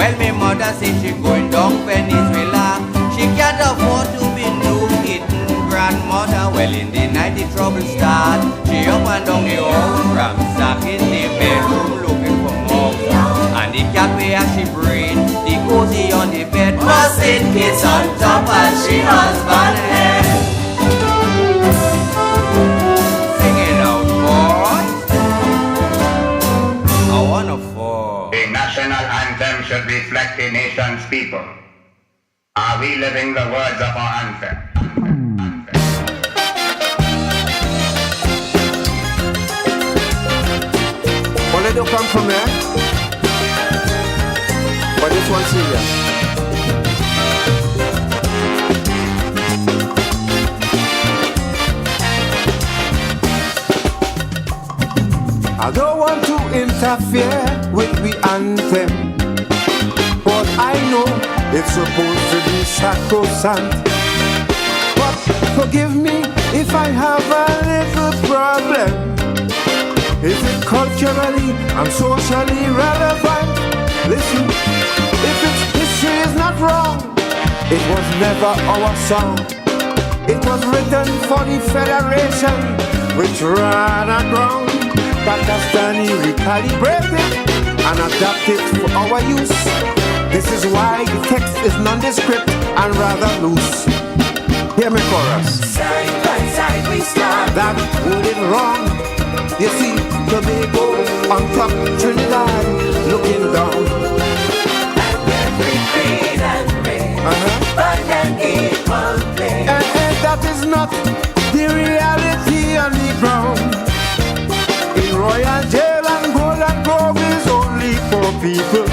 Well, my mother said she going down Venezuela. She can't afford to be new kitten grandmother. Well, in the night the trouble start. She up and down the old ramsack in the bedroom looking for more. And the cat where she breathe, the cozy on the bed, busting kids on top and she husband head. Sing it out, boys. I wanna fall. The national anthem should reflect the nation's people. Are we living the words of our anthem? Well, they don't come from there, but this one's serious. I don't want to interfere with the anthem, but I know it's supposed to be sacrosanct. But forgive me if I have a little problem. Is it culturally and socially relevant? Listen, if its history is not wrong, it was never our song. It was written for the Federation, which ran aground. Pakistani recalibrate it and adapt it for our use. This is why the text is nondescript and rather loose. Hear me chorus. Side by side we stand. That would it wrong. You see Tobago on top, Trinidad looking down. And when we breathe and raise, but an equal play. And that is not the reality on the ground. In Royal Jail and Golden Grove is only for people.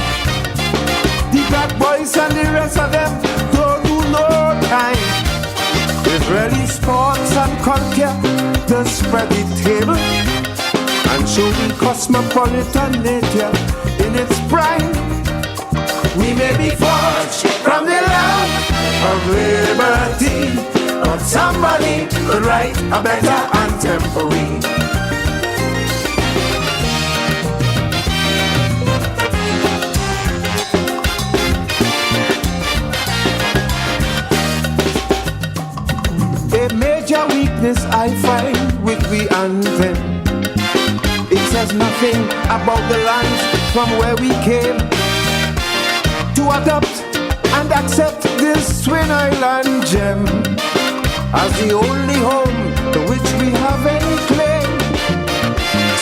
The black boys and the rest of them don't do no time. Israeli sports and culture to spread the table and show the cosmopolitan nature in its prime. We may be forged from the land of liberty, but somebody could write a better anthem for we. A major weakness I find with the anthem, it says nothing about the lands from where we came. To adopt and accept this Twin Island gem as the only home to which we have any claim.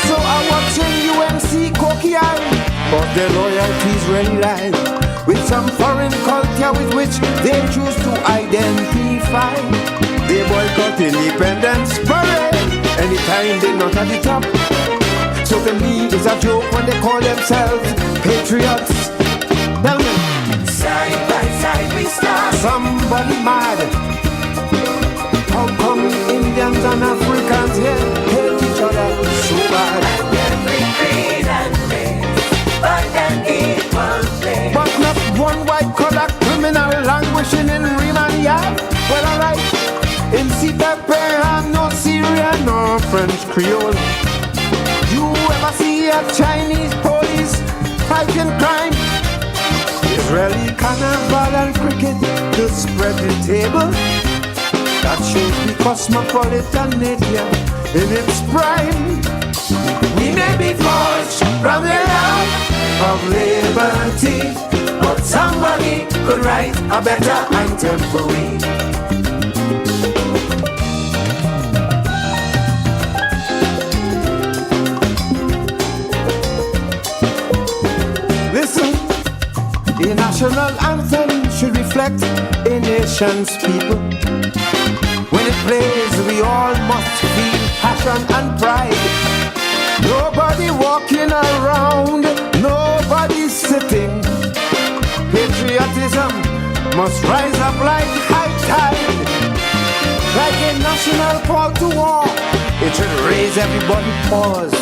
So I watch in UNC Coquillai, but their loyalties really lie with some foreign culture with which they choose to identify. They boycott Independence Parade anytime they're not at the top. So to me it's a joke when they call themselves patriots. Tell me, side by side we stand. Somebody mad. How come Indians and Africans here hate each other so bad? And when we breathe and raise, but an equal play. But not one white collar criminal languishing in Riemann Yard. Well, alright, in CPP and no Syrian nor French Creole. You ever see a Chinese police fighting crime? Israeli carnival and cricket to spread the table. That shows the cosmopolitan nature in its prime. We may be forged from the land of liberty, but somebody could write a better anthem for we. Listen, the national anthem should reflect a nation's people. When it plays, we all must feel passion and pride. Nobody walking around, nobody sitting. Patriotism must rise up like high tide. Like a national call to war, it should raise everybody's paws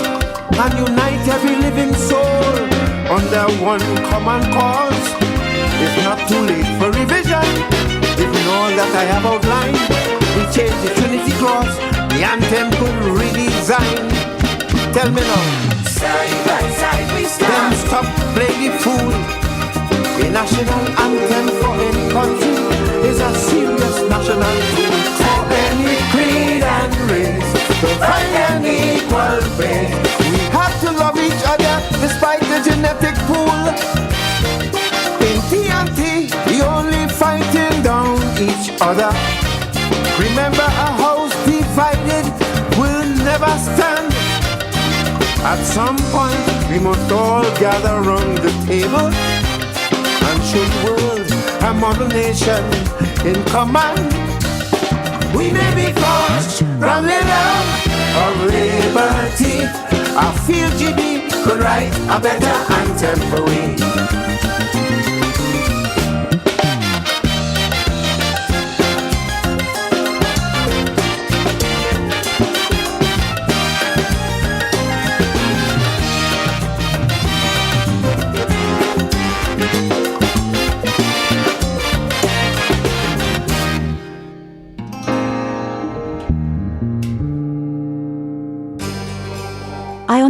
and unite every living soul under one common cause. It's not too late for revision. Given all that I have outlined, we change the Trinity clause, the anthem could redesign. Tell me now, Side by side we then stand. stop playing the fool. A national anthem for any country is a serious national tool for any creed and race to find an equal fate. We have to love each other despite the genetic pool. In TNT, we only fighting down each other. Remember, a house divided will never stand. At some point, we must all gather round the table and show the world a model nation in command. We may be forced from the love of liberty. I feel GB could write a better anthem for we.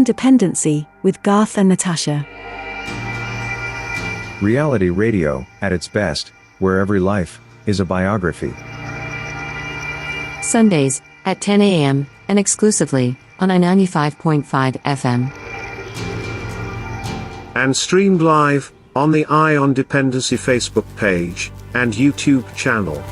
Dependency, with Garth and Natasha. Reality radio, at its best, where every life is a biography. Sundays, at 10 a.m., and exclusively, on I-95.5 FM. And streamed live, on the Ion Dependency Facebook page, and YouTube channel.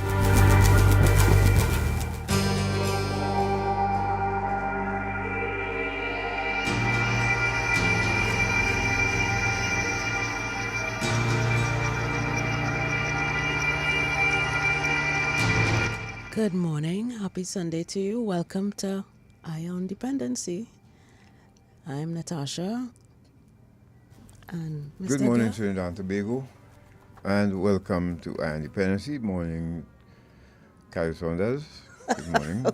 Good morning. Happy Sunday to you. Welcome to Ion Dependency. I'm Natasha. And Mr. Good morning, Garth. Trinidad and Tobago, and welcome to Ion Dependency. Morning, Carrie Saunders. Good morning.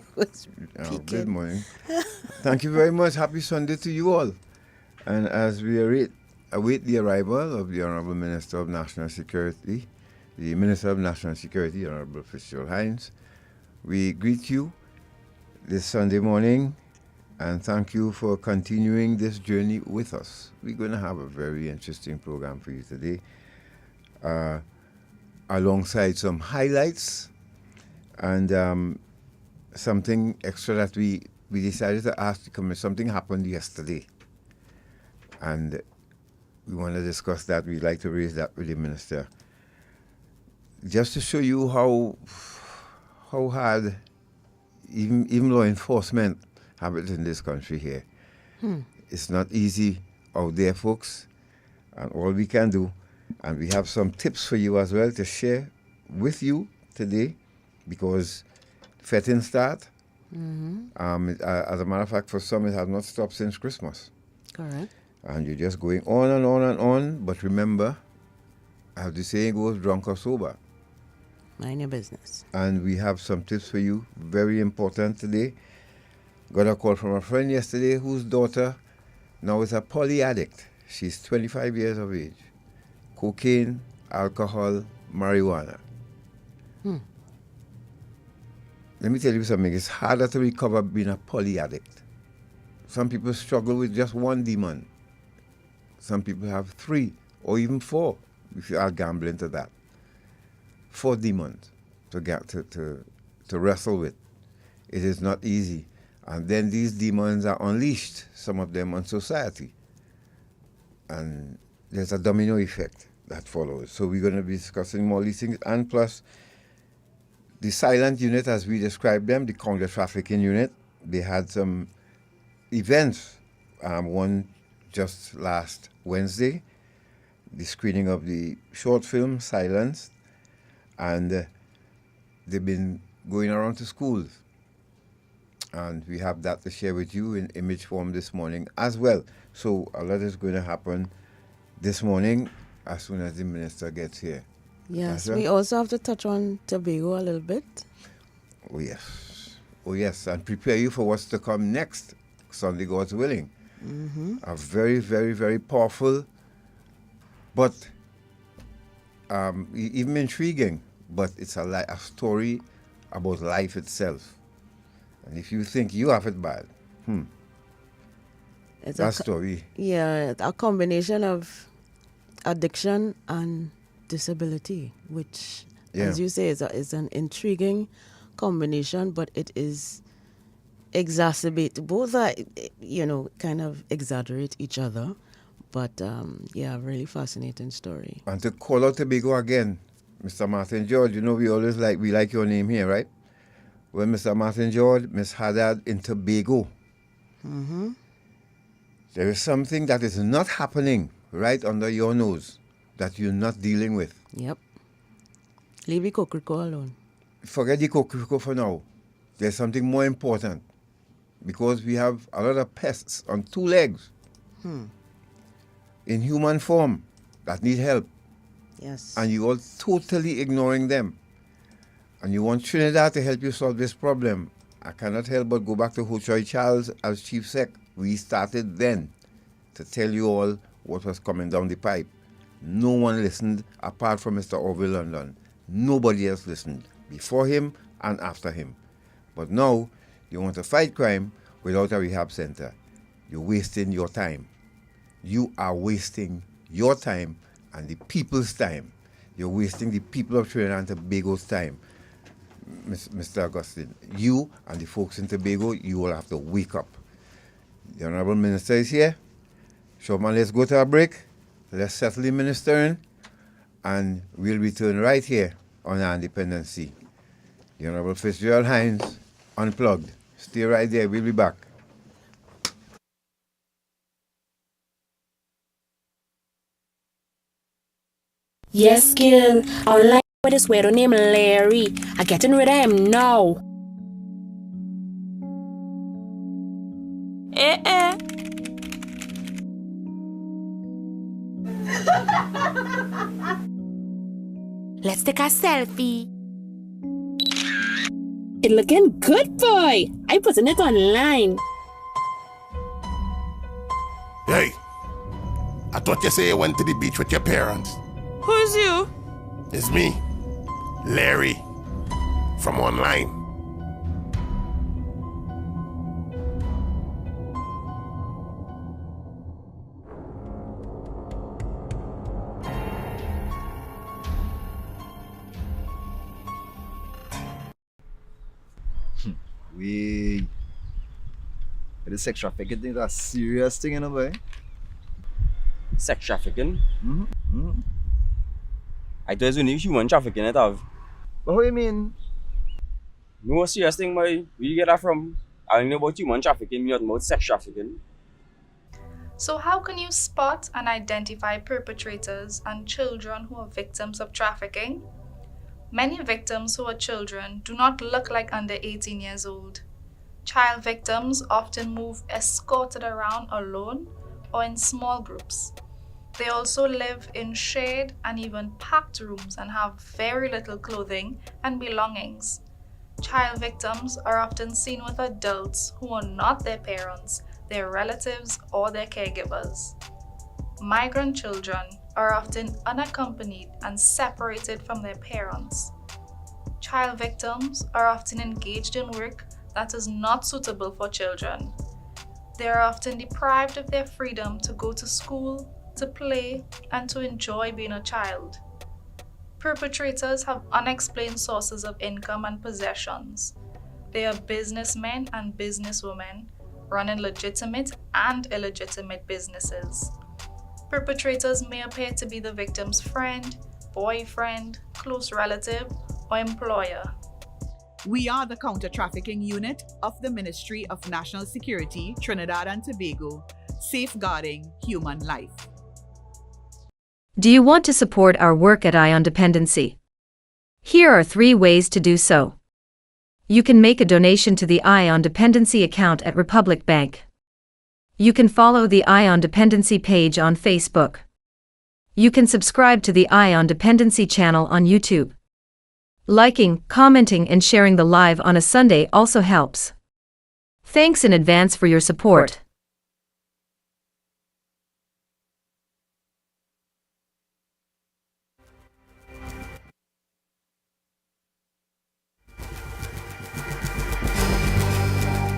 Good morning. Thank you very much. Happy Sunday to you all. And as we await the arrival of the Honorable Minister of National Security, the Minister of National Security, Honorable Fitzgerald Hinds, we greet you this Sunday morning and thank you for continuing this journey with us. We're going to have a very interesting program for you today, alongside some highlights and something extra that we decided to ask the committee. Something happened yesterday, and we want to discuss that. We'd like to raise that with the Minister, just to show you how hard even law enforcement have it in this country here. It's not easy out there, folks, and all we can do, and we have some tips for you as well to share with you today, because fetting start. As a matter of fact, for some it has not stopped since Christmas. Correct. And you're just going on and on and on, but remember, as the saying goes, drunk or sober. Mind your business. And we have some tips for you, very important today. Got a call from a friend yesterday whose daughter now is a poly addict. She's 25 years of age. Cocaine, alcohol, marijuana. Let me tell you something, it's harder to recover being a poly addict. Some people struggle with just one demon. Some people have 3 or even 4, if you add gambling to that. 4 demons to get to wrestle with. It is not easy. And then these demons are unleashed, some of them on society. And there's a domino effect that follows. So we're going to be discussing more of these things. And plus, the silent unit, as we described them, the counter-trafficking unit, they had some events. One just last Wednesday, the screening of the short film, Silence. And they've been going around to schools. And we have that to share with you in image form this morning as well. So a lot is going to happen this morning as soon as the minister gets here. Yes, Natasha? we also have to touch on Tobago a little bit. Oh, yes. Oh, yes. And prepare you for what's to come next, Sunday, God's willing. A very, very, very powerful, but even intriguing, but it's a story about life itself. And if you think you have it bad, It's that story. Yeah, a combination of addiction and disability, which, Yeah. as you say, is an intriguing combination, but it is exacerbate. Both are, kind of exaggerate each other. But, really fascinating story. And to call out Tobago again, Mr. Martin George, we like your name here, right? Well, Mr. Martin George, Miss Haddad in Tobago. Mm-hmm. There is something that is not happening right under your nose that you're not dealing with. Yep. Leave the Kokriko alone. Forget the Kokriko for now. There's something more important. Because we have a lot of pests on two legs. In human form that need help. Yes. And you all totally ignoring them. And you want Trinidad to help you solve this problem. I cannot help but go back to Ho Choi Charles as Chief Sec. We started then to tell you all what was coming down the pipe. No one listened apart from Mr. Orville London. Nobody else listened before him and after him. But now you want to fight crime without a rehab center. You're wasting your time. You are wasting your time and the people's time. You're wasting the people of Trinidad and Tobago's time. Mr. Augustine, you and the folks in Tobago, you will have to wake up. The Honorable Minister is here. Showman, let's go to a break. Let's settle the ministering, and we'll return right here on our Dependency. The Honorable Fitzgerald Hinds, Unplugged. Stay right there. We'll be back. Yes, girl. Online with this weirdo named Larry. I'm getting rid of him now. Let's take a selfie. It looking good, boy. I'm putting it online. Hey, I thought you say you went to the beach with your parents. Who's you? It's me, Larry, from online. The sex trafficking thing is a serious thing in a way. Sex trafficking? I thought it was only human trafficking it have. But what do you mean? No serious thing, boy. Where you get that from? I know about human trafficking, not about sex trafficking. So how can you spot and identify perpetrators and children who are victims of trafficking? Many victims who are children do not look like under 18 years old. Child victims often move escorted around alone or in small groups. They also live in shared and even packed rooms and have very little clothing and belongings. Child victims are often seen with adults who are not their parents, their relatives, or their caregivers. Migrant children are often unaccompanied and separated from their parents. Child victims are often engaged in work that is not suitable for children. They are often deprived of their freedom to go to school, to play, and to enjoy being a child. Perpetrators have unexplained sources of income and possessions. They are businessmen and businesswomen running legitimate and illegitimate businesses. Perpetrators may appear to be the victim's friend, boyfriend, close relative, or employer. We are the Counter-Trafficking Unit of the Ministry of National Security, Trinidad and Tobago, safeguarding human life. Do you want to support our work at Eye on Dependency? Here are 3 ways to do so. You can make a donation to the Eye on Dependency account at Republic Bank. You can follow the Eye on Dependency page on Facebook. You can subscribe to the Eye on Dependency channel on YouTube. Liking, commenting, and sharing the live on a Sunday also helps. Thanks in advance for your support.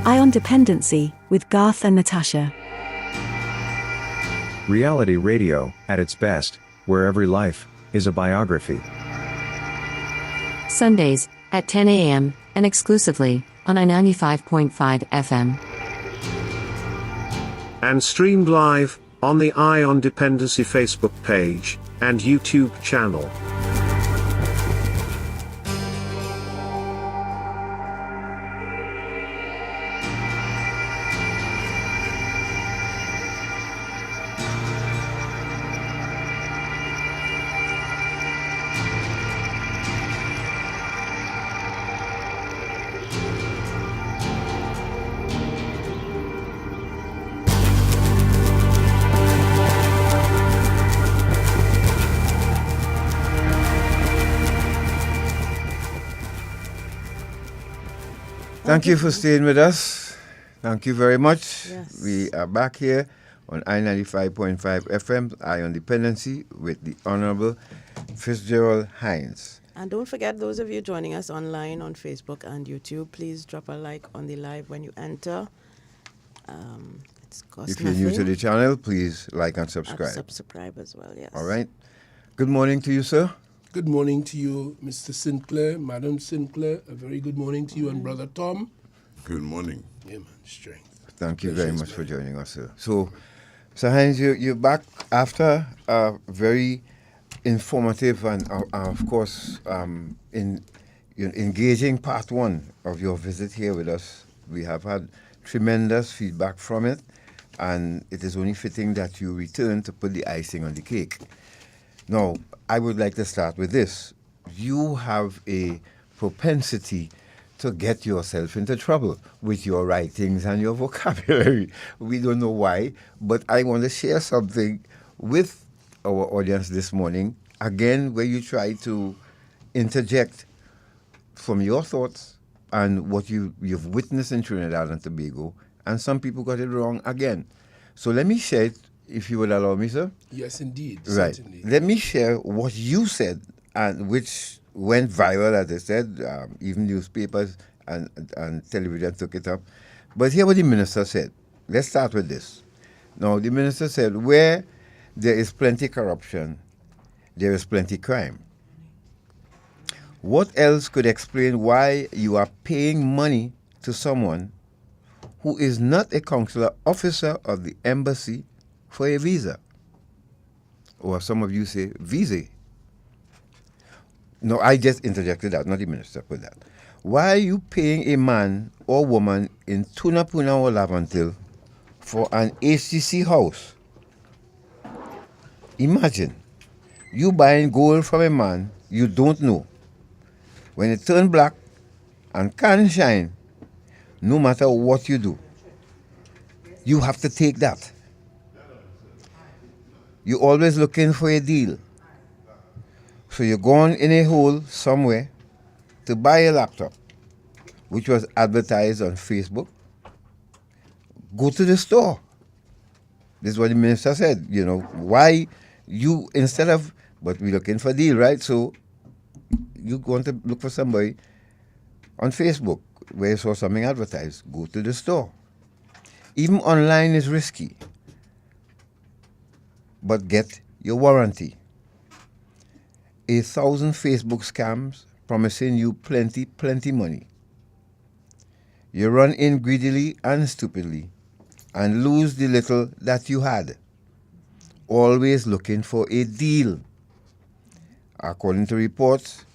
Eye on Dependency with Garth and Natasha. Reality radio, at its best, where every life is a biography. Sundays, at 10 a.m., and exclusively, on I-95.5 FM. And streamed live, on the Eye on Dependency Facebook page, and YouTube channel. Thank you for staying with us. Thank you very much. Yes. We are back here on I-95.5 FM, Eye on Dependency, with the Honorable Fitzgerald Hinds. And don't forget, those of you joining us online on Facebook and YouTube, please drop a like on the live when you enter. It's cost If you're new to the channel, please like and subscribe. Subscribe as well, yes. All right. Good morning to you, sir. Good morning to you, Mr. Sinclair, Madam Sinclair. A very good morning to you and Brother Tom. Good morning. Yeah, man, strength. Thank you very much for joining us, sir. So Hinds, you're back after a very informative and, of course, engaging part one of your visit here with us. We have had tremendous feedback from it, and it is only fitting that you return to put the icing on the cake. Now, I would like to start with this. You have a propensity to get yourself into trouble with your writings and your vocabulary. We don't know why, but I want to share something with our audience this morning, again, where you try to interject from your thoughts and what you've witnessed in Trinidad and Tobago, and some people got it wrong again. So let me share it, if you would allow me, sir. Yes, indeed. Right. Certainly. Let me share what you said, and which went viral, as I said. Even newspapers and television took it up. But hear what the minister said. Let's start with this. Now, the minister said, where there is plenty corruption, there is plenty crime. What else could explain why you are paying money to someone who is not a consular officer of the embassy for a visa? Or some of you say, visa. No, I just interjected that, not the minister put that. Why are you paying a man or woman in Tunapuna or Lavantil for an HTC house? Imagine, you buying gold from a man you don't know. When it turn black and can't shine, no matter what you do, you have to take that. You're always looking for a deal. So you're going in a hole somewhere to buy a laptop, which was advertised on Facebook. Go to the store. This is what the minister said. You know, why you, instead of, but we're looking for a deal, right? So you want to look for somebody on Facebook where you saw something advertised. Go to the store. Even online is risky. But get your warranty. 1,000 Facebook scams promising you plenty money. You run in greedily and stupidly and lose the little that you had. Always looking for a deal. According to reports,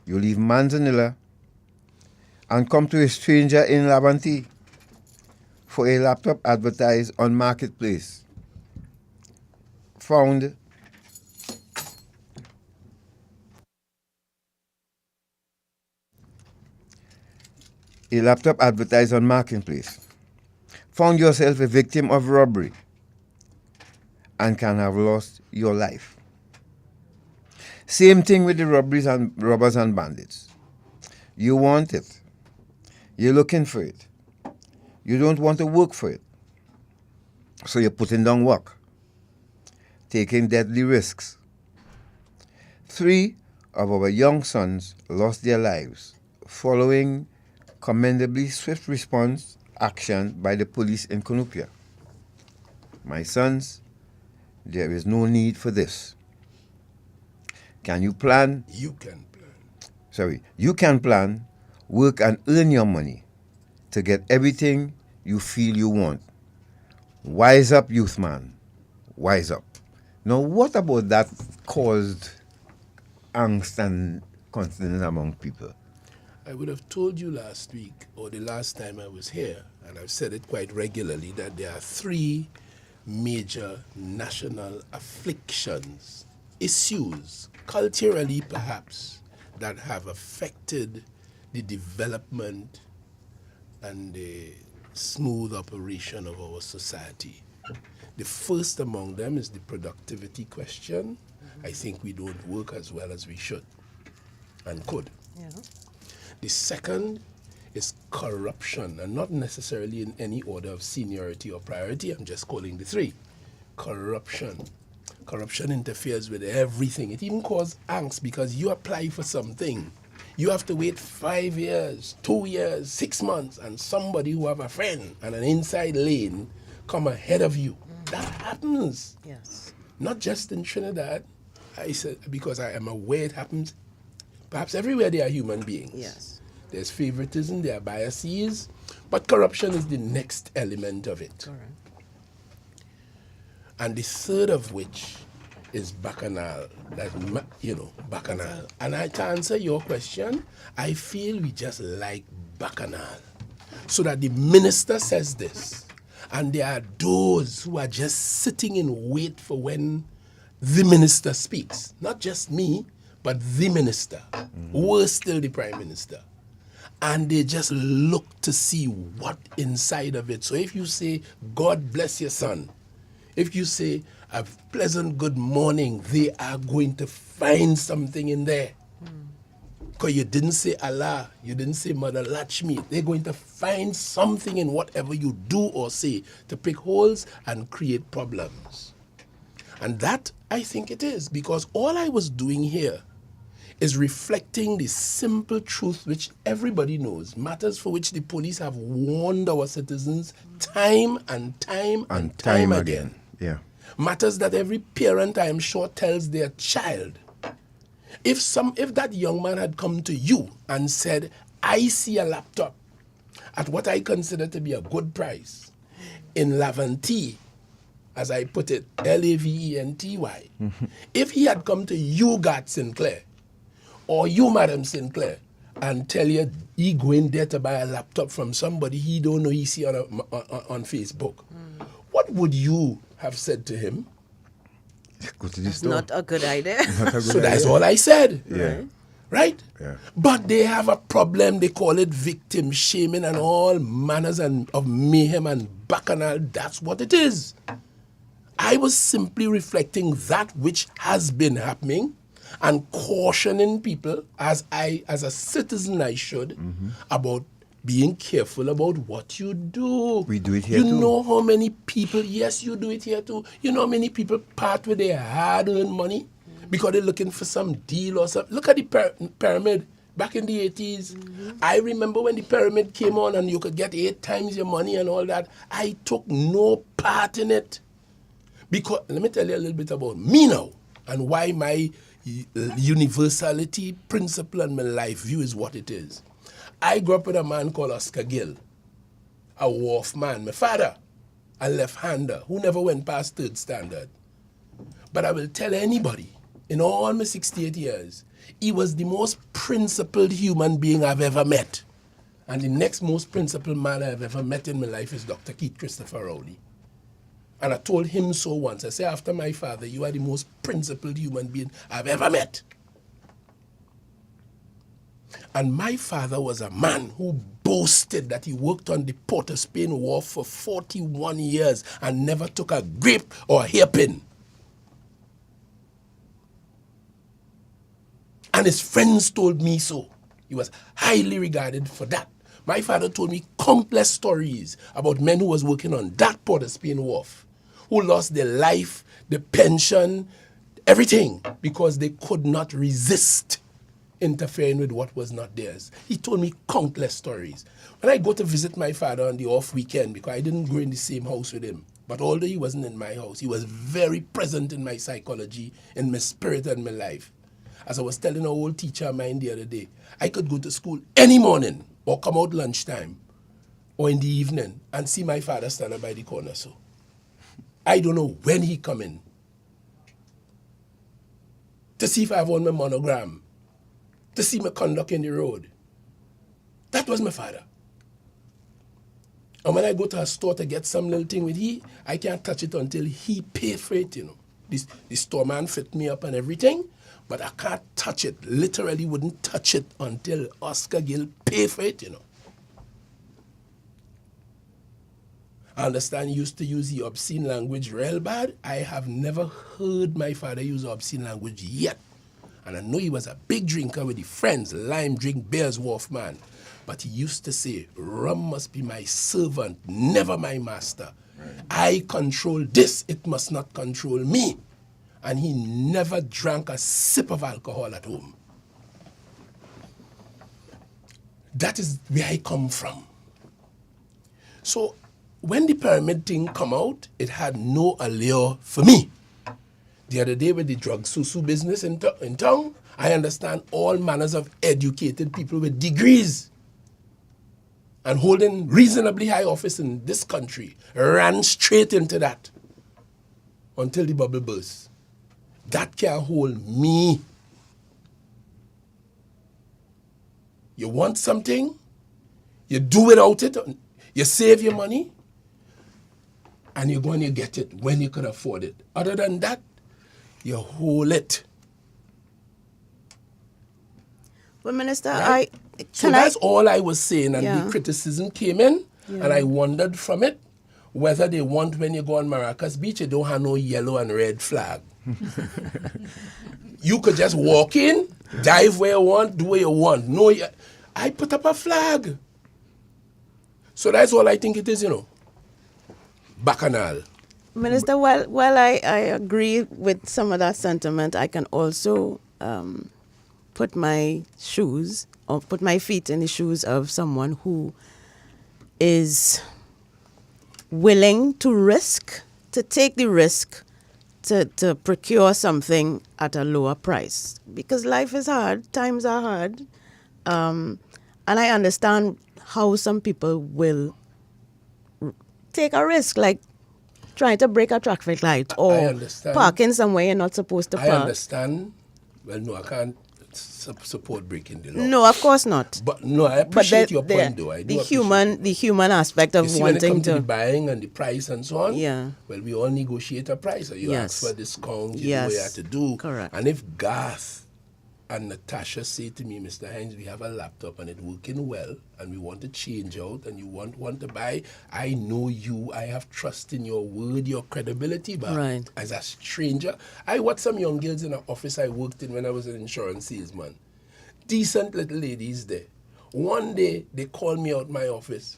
you leave Manzanilla and come to a stranger in Lavanti for a laptop advertised on Marketplace. Found a laptop advertised on Marketplace. Found yourself a victim of robbery and can have lost your life. Same thing with the robbers and bandits. You want it. You're looking for it. You don't want to work for it. So you're putting down work, taking deadly risks. 3 of our young sons lost their lives following commendably swift response action by the police in Cunupia. My sons, there is no need for this. Can you plan? You can Sorry, you can plan, work and earn your money to get everything you feel you want. Wise up, youth man. Wise up. Now, what about that caused angst and confidence among people? I would have told you last week or the last time I was here, and I've said it quite regularly, that there are three major national afflictions, issues, culturally perhaps, that have affected the development and the smooth operation of our society. The first among them is the productivity question. I think we don't work as well as we should and could. Yeah. The second is corruption, and not necessarily in any order of seniority or priority. I'm just calling the three. Corruption. Corruption interferes with everything. It even causes angst because you apply for something. You have to wait 5 years, 2 years, 6 months, and somebody who have a friend and an inside lane come ahead of you. That happens. Yes. Not just in Trinidad. I said because I am aware it happens. Perhaps everywhere there are human beings. Yes. There's favoritism, there are biases, but corruption is the next element of it. Correct. And the third of which is bacchanal. Bacchanal. And to answer your question, I feel we just like bacchanal. So that the minister says this, and there are those who are just sitting in wait for when the minister speaks. Not just me, but the minister. Worse still, the prime minister. And they just look to see what inside of it. So if you say, God bless your son, if you say a pleasant good morning, they are going to find something in there. Because you didn't say Allah, you didn't say Mother Lakshmi. They're going to find something in whatever you do or say to pick holes and create problems. And that, I think it is, because all I was doing here is reflecting the simple truth which everybody knows, matters for which the police have warned our citizens time and time again. Yeah. Matters that every parent, I am sure, tells their child. If that young man had come to you and said, I see a laptop at what I consider to be a good price in Laventy, as I put it, Laventy, if he had come to you, Gart Sinclair, or you, Madam Sinclair, and tell you he going there to buy a laptop from somebody he don't know he see on Facebook, what would you have said to him? Go to the That's store. not a good idea. So that's all I said. Yeah. Right? Yeah. But they have a problem. They call it victim shaming and all manners of mayhem and bacchanal. That's what it is. I was simply reflecting that which has been happening and cautioning people, as a citizen I should, about being careful about what you do. We do it here too. too. You know how many people, yes, you do it here too. You know how many people part with their hard-earned money because they're looking for some deal or something. Look at the pyramid back in the 80s. I remember when the pyramid came on and you could get 8 times your money and all that. I took no part in it. Because, let me tell you a little bit about me now and why my universality principle and my life view is what it is. I grew up with a man called Oscar Gill, a wharf man. My father, a left-hander who never went past 3rd standard. But I will tell anybody, in all my 68 years, he was the most principled human being I've ever met. And the next most principled man I've ever met in my life is Dr. Keith Christopher Rowley. And I told him so once. I said, after my father, you are the most principled human being I've ever met. And my father was a man who boasted that he worked on the Port of Spain Wharf for 41 years and never took a grape or a hairpin. And his friends told me so. He was highly regarded for that. My father told me countless stories about men who was working on that Port of Spain Wharf, who lost their life, their pension, everything, because they could not resist interfering with what was not theirs. He told me countless stories. When I go to visit my father on the off weekend, because I didn't grow in the same house with him, but although he wasn't in my house, he was very present in my psychology, in my spirit and my life. As I was telling an old teacher of mine the other day, I could go to school any morning or come out lunchtime or in the evening and see my father standing by the corner. So I don't know when he come in to see if I have on my monogram, to see my conduct in the road. That was my father. And when I go to a store to get some little thing with I can't touch it until he pay for it, you know. The store man fit me up and everything, but I can't touch it. Literally wouldn't touch it until Oscar Gill pay for it, you know. I understand he used to use the obscene language real bad. I have never heard my father use obscene language yet. And I know he was a big drinker with his friends, lime drink, Bears Wharf man. But he used to say, rum must be my servant, never my master. Right. I control this, it must not control me. And he never drank a sip of alcohol at home. That is where I come from. So when the pyramid thing come out, it had no allure for me. The other day with the drug susu business in town, I understand all manners of educated people with degrees and holding reasonably high office in this country ran straight into that until the bubble burst. That can't hold me. You want something, you do without it, you save your money, and you're going to get it when you can afford it. Other than that, you hold it. Well, Minister, right? That's all I was saying, and the criticism came in, and I wondered from it whether they want when you go on Maracas Beach, you don't have no yellow and red flag. You could just walk in, dive where you want, do what you want. No, I put up a flag. So that's all I think it is, you know. Bacchanal. Minister, while I agree with some of that sentiment, I can also put my feet in the shoes of someone who is willing to take the risk to procure something at a lower price. Because life is hard, times are hard, and I understand how some people will take a risk, like trying to break a traffic light or parking somewhere you're not supposed to park. I understand. Well, no, I can't support breaking the law. No, of course not. But no, I appreciate your point, though. The human aspect of you see, wanting when it comes to the buying and the price and so on, well, we all negotiate a price. So you ask for a discount, you do what you have to do. Correct. And if Garth and Natasha say to me, Mr. Hinds, we have a laptop and it's working well, and we want to change out, and you want to buy, I know you, I have trust in your word, your credibility, but as a stranger, I watched some young girls in an office I worked in when I was an insurance salesman. Decent little ladies there. One day, they called me out my office,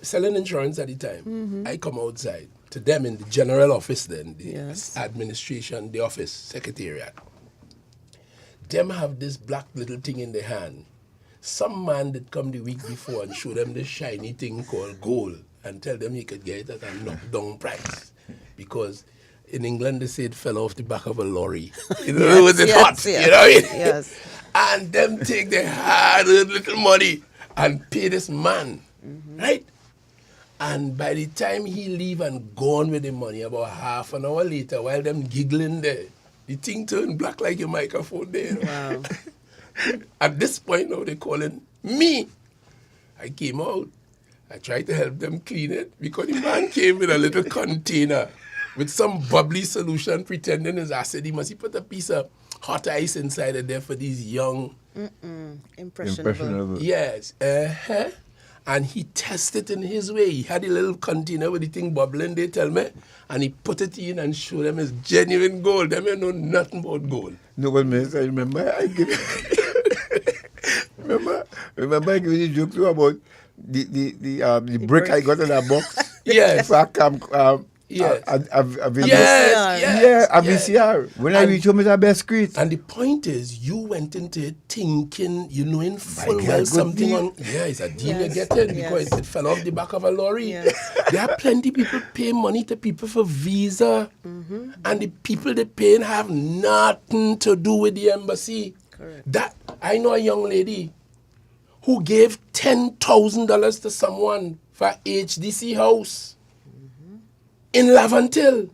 selling insurance at the time. Mm-hmm. I come outside to them in the general office then, the administration, the office, secretariat. Them have this black little thing in their hand. Some man that come the week before and show them this shiny thing called gold and tell them he could get it at a knockdown price. Because in England they say it fell off the back of a lorry. You know, was it hot? You know what I mean? Yes. And them take their hard-earned little money and pay this man, right? And by the time he leave and gone with the money, about half an hour later, while them giggling there, the thing turned black like your microphone there. Wow. At this point now, they're calling me. I came out. I tried to help them clean it because the man came with a little container with some bubbly solution pretending it's acid. He put a piece of hot ice inside of there for these young... Impressionable. Yes. And he tested in his way. He had a little container with the thing bubbling, they tell me, and he put it in and showed them it's genuine gold. Them know nothing about gold. No, but miss, I remember I give remember I gave you a joke too about the brick I got in that box. Yes. For Yes. A VCR. Yes. A VCR. When I reach home, it's a best screen. And the point is, you went into it thinking, you know in full well something on. Yeah, it's a deal you get it because it fell off the back of a lorry. There are plenty people pay money to people for visa, and the people they paying have nothing to do with the embassy. Correct. That I know a young lady who gave $10,000 to someone for HDC house in Lavantil.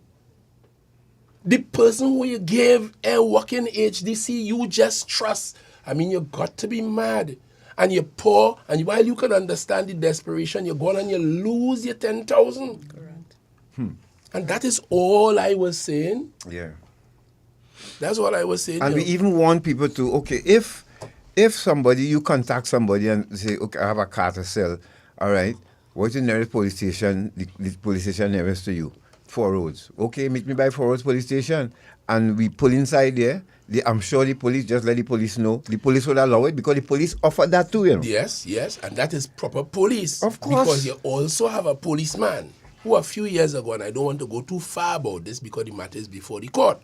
The person who you gave a work in HDC, you just trust. I mean, you got to be mad. And you're poor, and while you can understand the desperation, you're going and you lose your 10,000. Correct. And that is all I was saying. Yeah. That's what I was saying. And we even want people to, okay, if somebody, you contact somebody and say, okay, I have a car to sell, all right, what's the nearest police station, the police station nearest to you? 4 Roads. Okay, meet me by 4 Roads police station. And we pull inside there. I'm sure the police, just let the police know. The police would allow it because the police offered that too, you know. Yes, and that is proper police. Of course. Because you also have a policeman who a few years ago, and I don't want to go too far about this because the matter is before the court.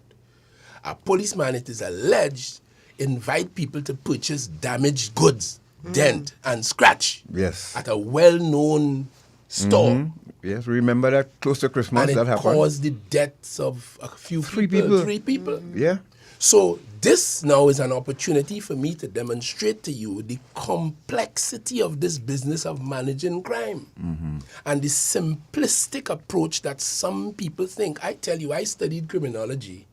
A policeman, it is alleged, invite people to purchase damaged goods, dent and scratch. Yes. At a well-known store. Yes, remember that close to Christmas And that it happened? caused the deaths of a few Three Three people. Yeah. So this now is an opportunity for me to demonstrate to you the complexity of this business of managing crime and the simplistic approach that some people think. I tell you, I studied criminology,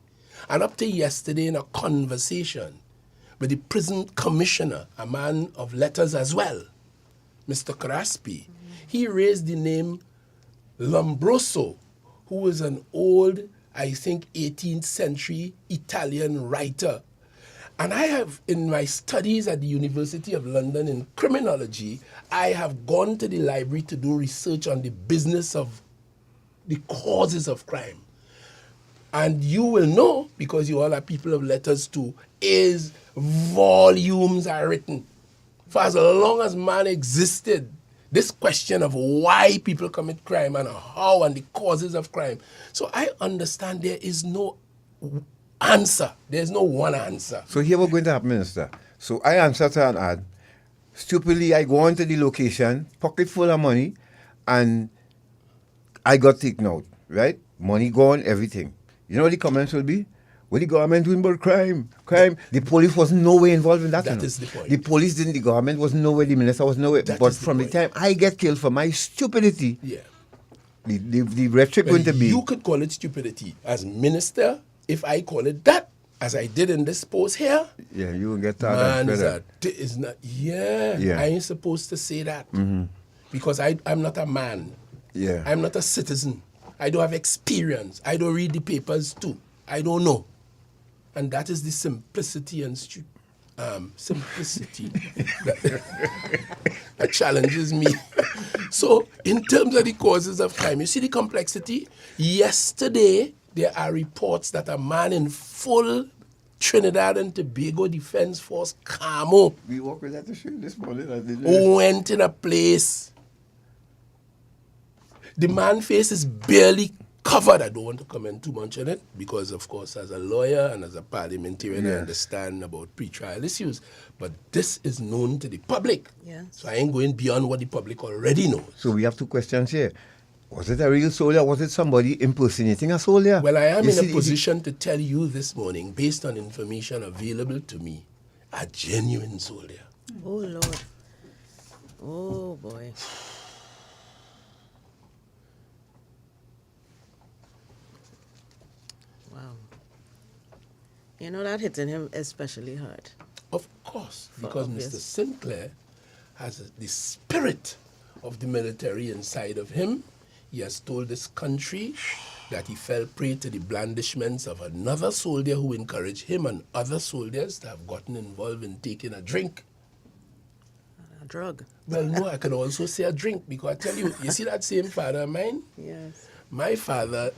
and up to yesterday in a conversation with the prison commissioner, a man of letters as well, Mr. Craspi, he raised the name Lombroso, who is an old, I think, 18th century Italian writer. And I have, in my studies at the University of London in criminology, I have gone to the library to do research on the business of the causes of crime. And you will know, because you all are people of letters too, is volumes are written. For as long as man existed, this question of why people commit crime and how and the causes of crime. So I understand there is no answer. There's no one answer. So here what's going to happen, Minister. So I answer to an ad. Stupidly, I go into the location, pocket full of money, and I got taken out, right? Money gone, everything. You know what the comments will be? What the government doing about crime? The police was nowhere involved in that. That is the point. The police didn't, the government was nowhere, the minister was nowhere. But from the time I get killed for my stupidity, the rhetoric going to be... You could call it stupidity. As minister, if I call it that, as I did in this post here... Yeah, you will get that. Is not, I ain't supposed to say that. Because I'm not a man. Yeah. I'm not a citizen. I don't have experience. I don't read the papers too. I don't know. And that is the simplicity and simplicity that challenges me. So in terms of the causes of crime, you see the complexity? Yesterday, there are reports that a man in full Trinidad and Tobago Defense Force camo we walked with that to show this morning. who went in a place. The man's face is barely covered. I don't want to comment too much on it because, of course, as a lawyer and as a parliamentarian, I understand about pre-trial issues. But this is known to the public. So I ain't going beyond what the public already knows. So we have 2 questions here. Was it a real soldier? Was it somebody impersonating a soldier? Well, I am in a position to tell you this morning, based on information available to me, a genuine soldier. Oh, Lord. Oh, boy. Wow. You know, that hitting him especially hard. Of course, because Mr. Sinclair has the spirit of the military inside of him. He has told this country that he fell prey to the blandishments of another soldier who encouraged him and other soldiers to have gotten involved in taking a drink. A drug. Well, no, I can also say a drink because I tell you, you see that same father of mine? Yes. My father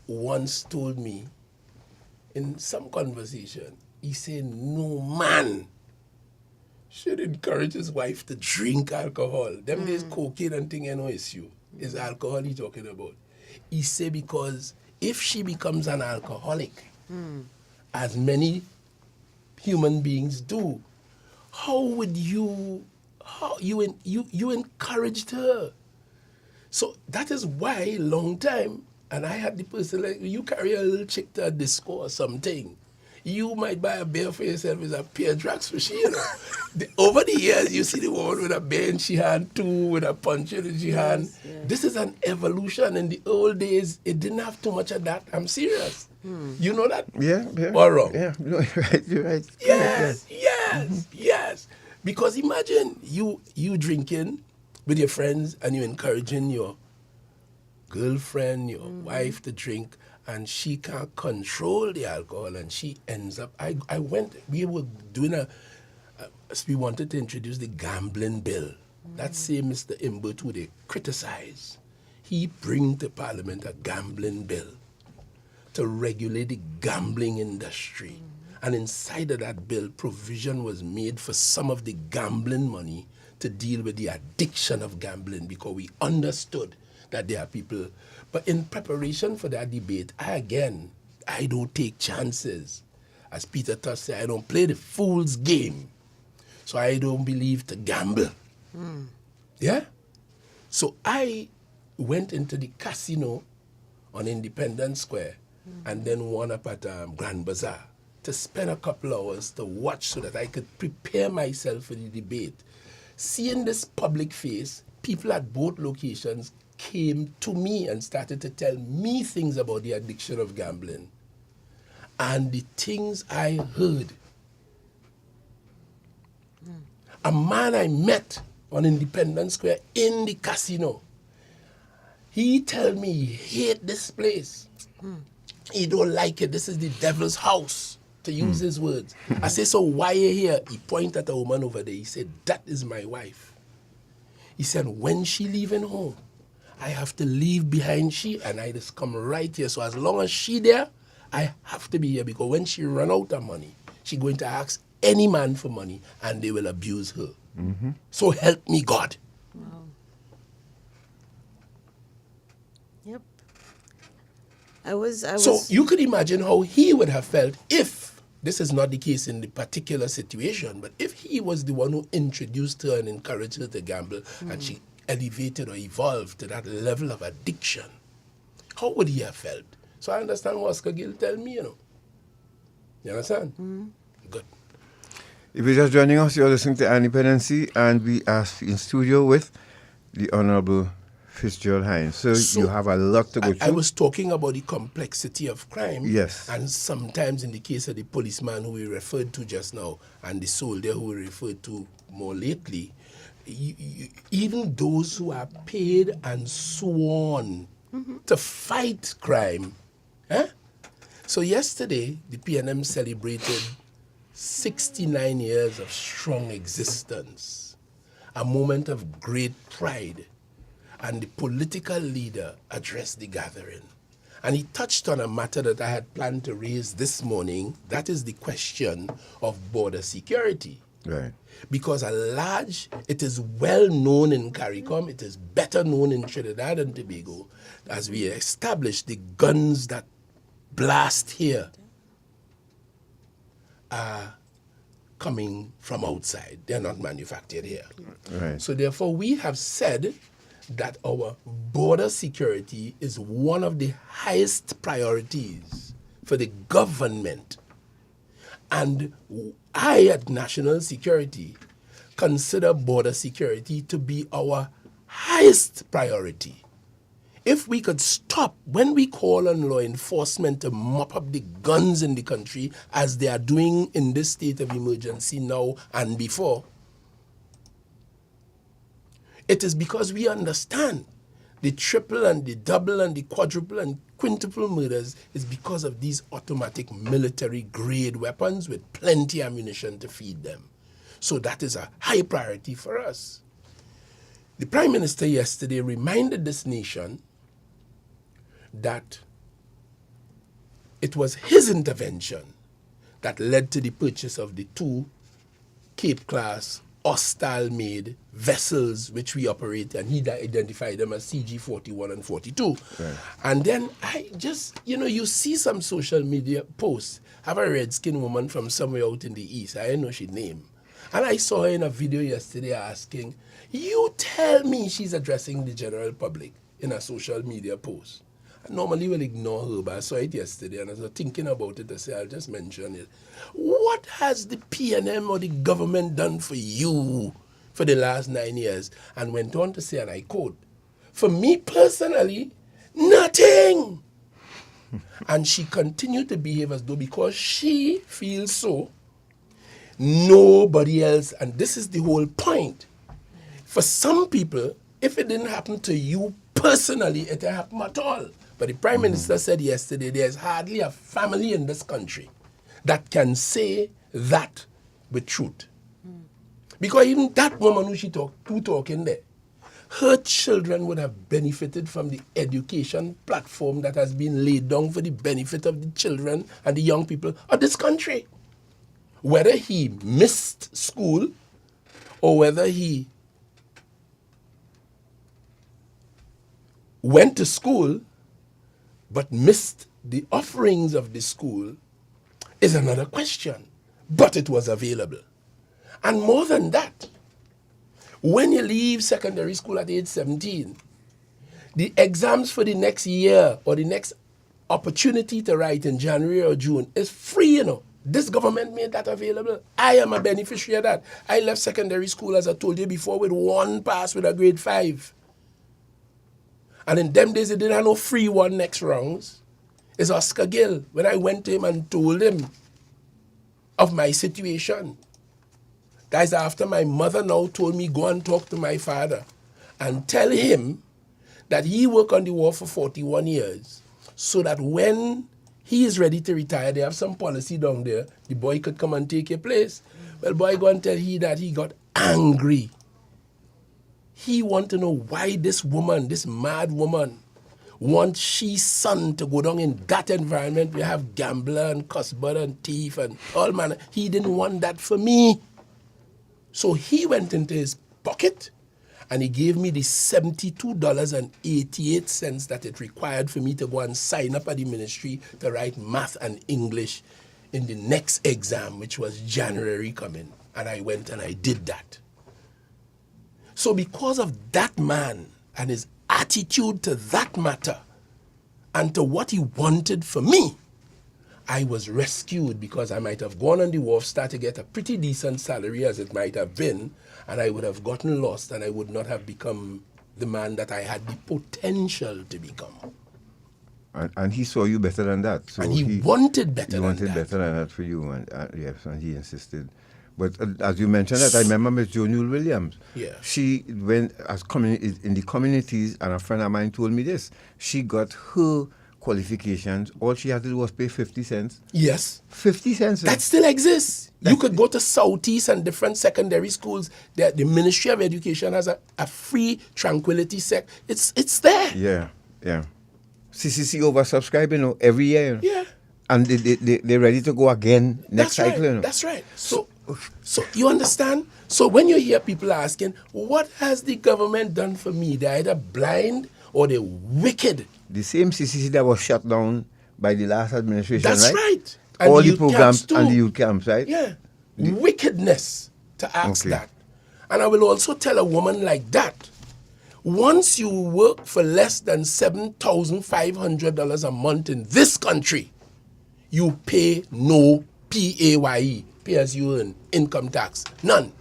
once told me in some conversation, he said, no man should encourage his wife to drink alcohol. Them days cocaine and thing ain't no issue. It's alcohol he's talking about. He say because if she becomes an alcoholic, as many human beings do, how would you encouraged her? So that is why long time, and I had the person like, you carry a little chick to a disco or something, you might buy a beer for yourself with a pair of drugs for she, you know. Over the years, you see the woman with a beer in she hand, two with a punch in she hand. Yes. This is an evolution. In the old days, it didn't have too much of that. I'm serious. You know that? Yeah. Or wrong? Yeah, no, you're right. Yes. Because imagine you drinking with your friends and you encouraging your girlfriend, your wife to drink, and she can't control the alcohol, and she ends up. We were doing we wanted to introduce the gambling bill. That same Mr. Imbert who they criticize, he bring to Parliament a gambling bill to regulate the gambling industry. And inside of that bill, provision was made for some of the gambling money to deal with the addiction of gambling, because we understood that there are people. But in preparation for that debate, I don't take chances. As Peter Tosh said, I don't play the fool's game. So I don't believe to gamble. Yeah? So I went into the casino on Independence Square and then one up at Grand Bazaar to spend a couple hours to watch so that I could prepare myself for the debate. Seeing this public face, people at both locations came to me and started to tell me things about the addiction of gambling. And the things I heard. A man I met on Independence Square in the casino, he tell me he hate this place. He don't like it. This is the devil's house, to use his words. I say, so why are you here? He pointed at a woman over there. He said, that is my wife. He said, when she leaving home, I have to leave behind she, and I just come right here. So as long as she there, I have to be here, because when she run out of money, she going to ask any man for money, and they will abuse her. So help me God. Wow. Yep. I was. So you could imagine how he would have felt if this is not the case in the particular situation, but if he was the one who introduced her and encouraged her to gamble, and she elevated or evolved to that level of addiction, how would he have felt? So I understand what Oscar Gill tell me, you know. You understand? Good. If you're just joining us, you're listening to Dependency, and we are in studio with the Honorable Fitzgerald Hinds. So you have a lot to go through. I was talking about the complexity of crime. Yes. And sometimes in the case of the policeman who we referred to just now and the soldier who we referred to more lately, even those who are paid and sworn to fight crime. So yesterday, the PNM celebrated 69 years of strong existence, a moment of great pride, and the political leader addressed the gathering. And he touched on a matter that I had planned to raise this morning. That is the question of border security. Right. Because it is well known in CARICOM, it is better known in Trinidad and Tobago, as we established the guns that blast here are coming from outside. They're not manufactured here. Right. So therefore, we have said that our border security is one of the highest priorities for the government. And I, at National Security, consider border security to be our highest priority. If we could stop, when we call on law enforcement to mop up the guns in the country, as they are doing in this state of emergency now and before, it is because we understand the triple and the double and the quadruple and quintuple murders is because of these automatic military grade weapons with plenty ammunition to feed them. So that is a high priority for us. The Prime Minister yesterday reminded this nation that it was his intervention that led to the purchase of the 2 Cape-class hostile-made vessels which we operate, and he identified them as CG41 and 42. Right. And then I just, you see some social media posts. I have a red-skinned woman from somewhere out in the east. I didn't know she'd name. And I saw her in a video yesterday asking, you tell me she's addressing the general public in a social media post. I normally will ignore her, but I saw it yesterday and I was thinking about it. I said, I'll just mention it. What has the PNM or the government done for you for the last 9 years? And went on to say, and I quote, for me personally, nothing. And she continued to behave as though because she feels so, nobody else, and this is the whole point. For some people, if it didn't happen to you personally, it didn't happen at all. But the Prime Minister said yesterday, there's hardly a family in this country that can say that with truth. Because even that woman who talking there, her children would have benefited from the education platform that has been laid down for the benefit of the children and the young people of this country. Whether he missed school or whether he went to school but missed the offerings of the school is another question. But it was available. And more than that, when you leave secondary school at age 17, the exams for the next year or the next opportunity to write in January or June is free, This government made that available. I am a beneficiary of that. I left secondary school, as I told you before, with 1 pass with a grade 5. And in them days, they didn't have no free one next rounds. It's Oscar Gill. When I went to him and told him of my situation, guys, after my mother now told me, go and talk to my father and tell him that he worked on the war for 41 years so that when he is ready to retire, they have some policy down there, the boy could come and take your place. Well, boy, go and tell he that he got angry. He want to know why this woman, this mad woman, wants she's son to go down in that environment. We have gambler and cussbud and thief and all manner. He didn't want that for me. So he went into his pocket and he gave me the $72.88 that it required for me to go and sign up at the ministry to write math and English in the next exam, which was January coming. And I went and I did that. So because of that man and his attitude to that matter and to what he wanted for me, I was rescued because I might have gone on the wharf, started to get a pretty decent salary as it might have been, and I would have gotten lost and I would not have become the man that I had the potential to become. And he saw you better than that. So and he wanted better than that. He wanted better than that for you, and yes, and he insisted. But as you mentioned that, I remember Miss Jonule Williams. Yeah. She went in the communities, and a friend of mine told me this. She got her qualifications. All she had to do was pay 50 cents. Yes. 50 cents. That still exists. You could go to Southeast and different secondary schools. The Ministry of Education has a free tranquility sec. It's there. Yeah, yeah. CCC oversubscribing every year. Yeah. And they're ready to go again next cycle. Right. That's right. So you understand? So when you hear people asking, what has the government done for me? They're either blind or they're wicked. The same CCC that was shut down by the last administration, That's right. And all the programs and the youth camps, right? Yeah. Wickedness to ask that. And I will also tell a woman like that, once you work for less than $7,500 a month in this country, you pay no PAYE, pay as you earn, income tax, none.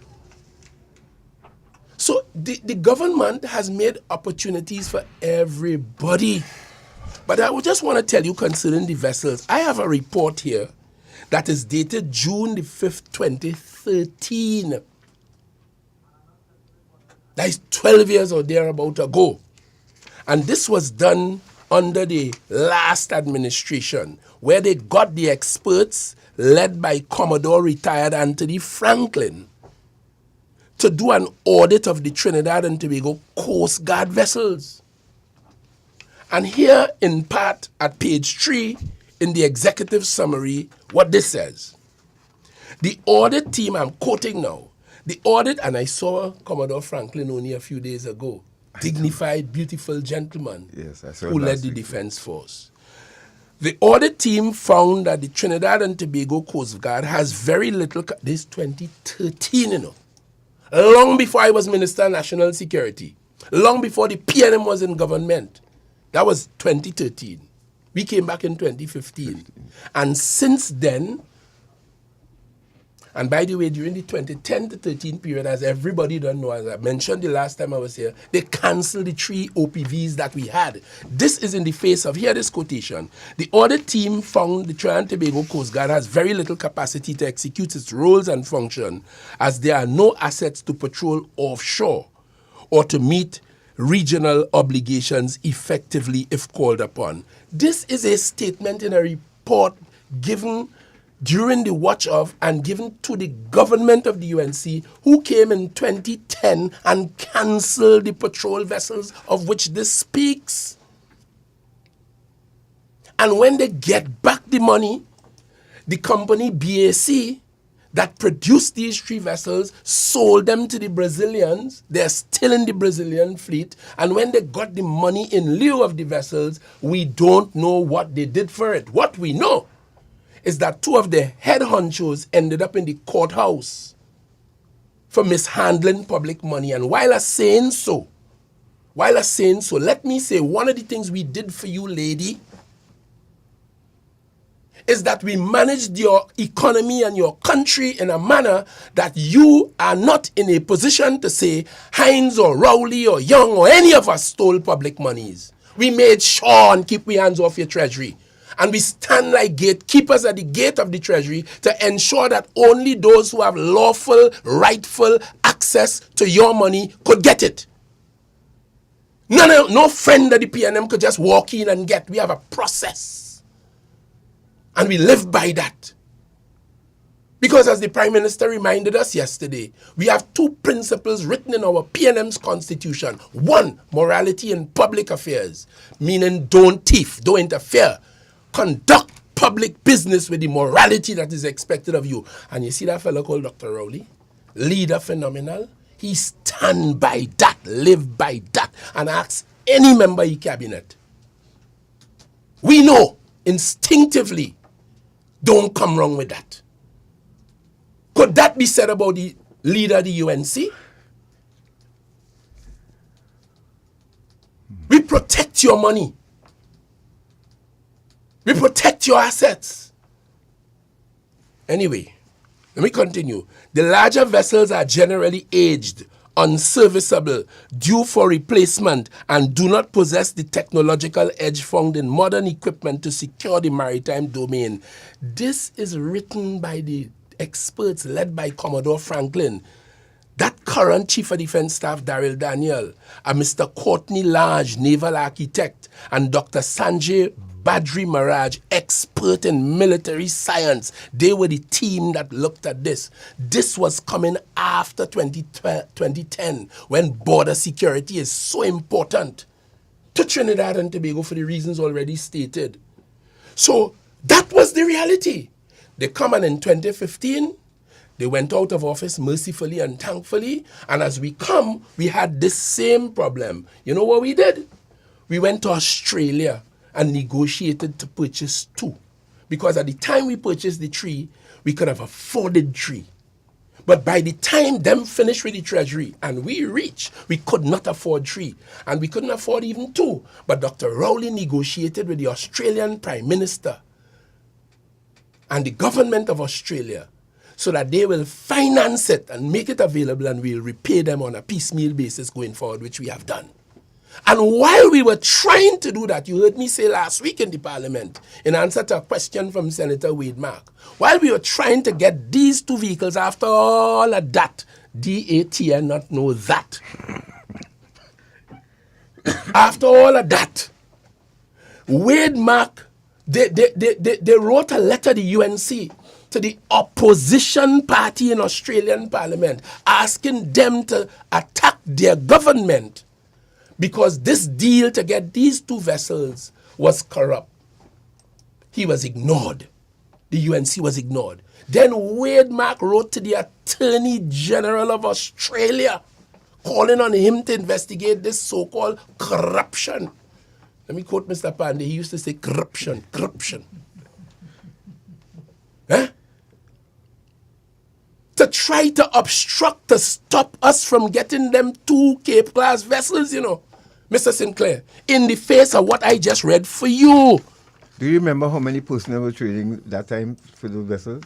So the government has made opportunities for everybody. But I would just want to tell you concerning the vessels. I have a report here that is dated June the 5th, 2013. That is 12 years or thereabout ago. And this was done under the last administration, where they got the experts led by Commodore retired Anthony Franklin to do an audit of the Trinidad and Tobago Coast Guard vessels. And here in part at page 3 in the executive summary, what this says. The audit team, I'm quoting now, The audit, and I saw Commodore Franklin only a few days ago, dignified, beautiful gentleman Yes, I saw who it led last the week. defense force. The audit team found that the Trinidad and Tobago Coast Guard has very little, this 2013, you know, long before I was Minister of National Security, long before the PNM was in government. That was 2013. We came back in 2015. And since then, and by the way, during the 2010 to 13 period, as everybody don't know, as I mentioned the last time I was here, they canceled the 3 OPVs that we had. This is in the face of, hear this quotation, the audit team found the Trinidad and Tobago Coast Guard has very little capacity to execute its roles and function, as there are no assets to patrol offshore or to meet regional obligations effectively if called upon. This is a statement in a report given during the watch of and given to the government of the UNC, who came in 2010 and cancelled the patrol vessels of which this speaks. And when they get back the money, the company BAC that produced these 3 vessels sold them to the Brazilians. They're still in the Brazilian fleet. And when they got the money in lieu of the vessels, we don't know what they did for it. What we know is that 2 of the head honchos ended up in the courthouse for mishandling public money. And while I'm saying so, let me say one of the things we did for you, lady, is that we managed your economy and your country in a manner that you are not in a position to say Hinds or Rowley or Young or any of us stole public monies. We made sure and keep we hands off your treasury. And we stand like gatekeepers at the gate of the treasury to ensure that only those who have lawful, rightful access to your money could get it. No friend of the PNM could just walk in and get. We have a process. And we live by that. Because as the Prime Minister reminded us yesterday, we have 2 principles written in our PNM's constitution. 1, morality in public affairs, meaning don't thief, don't interfere. Conduct public business with the morality that is expected of you. And you see that fellow called Dr. Rowley? Leader phenomenal. He stand by that, live by that, and ask any member of the cabinet. We know instinctively, don't come wrong with that. Could that be said about the leader of the UNC? We protect your money. We protect your assets. Anyway, let me continue. The larger vessels are generally aged, unserviceable, due for replacement, and do not possess the technological edge found in modern equipment to secure the maritime domain. This is written by the experts led by Commodore Franklin, that current Chief of Defense Staff, Daryl Daniel, and Mr. Courtney Large, Naval Architect, and Dr. Sanjay Badri Maharaj, expert in military science. They were the team that looked at this. This was coming after 2010, when border security is so important to Trinidad and Tobago for the reasons already stated. So that was the reality. They come and in 2015, they went out of office mercifully and thankfully. And as we come, we had this same problem. You know what we did? We went to Australia and negotiated to purchase 2. Because at the time we purchased the 3, we could have afforded 3. But by the time them finished with the treasury and we reached, we could not afford 3. And we couldn't afford even 2. But Dr. Rowley negotiated with the Australian Prime Minister and the government of Australia so that they will finance it and make it available, and we'll repay them on a piecemeal basis going forward, which we have done. And while we were trying to do that, you heard me say last week in the Parliament, in answer to a question from Senator Wade Mark, while we were trying to get these 2 vehicles, after all of that, DATN not know that. After all of that, Wade Mark, they wrote a letter to the UNC, to the opposition party in Australian Parliament, asking them to attack their government because this deal to get these 2 vessels was corrupt. He was ignored. The UNC was ignored. Then Wade Mark wrote to the Attorney General of Australia, calling on him to investigate this so-called corruption. Let me quote Mr. Pandey. He used to say corruption. Huh? To try to obstruct, to stop us from getting them 2 Cape-class vessels, you know, Mr. Sinclair, in the face of what I just read for you. Do you remember how many personnel were trading that time for those vessels?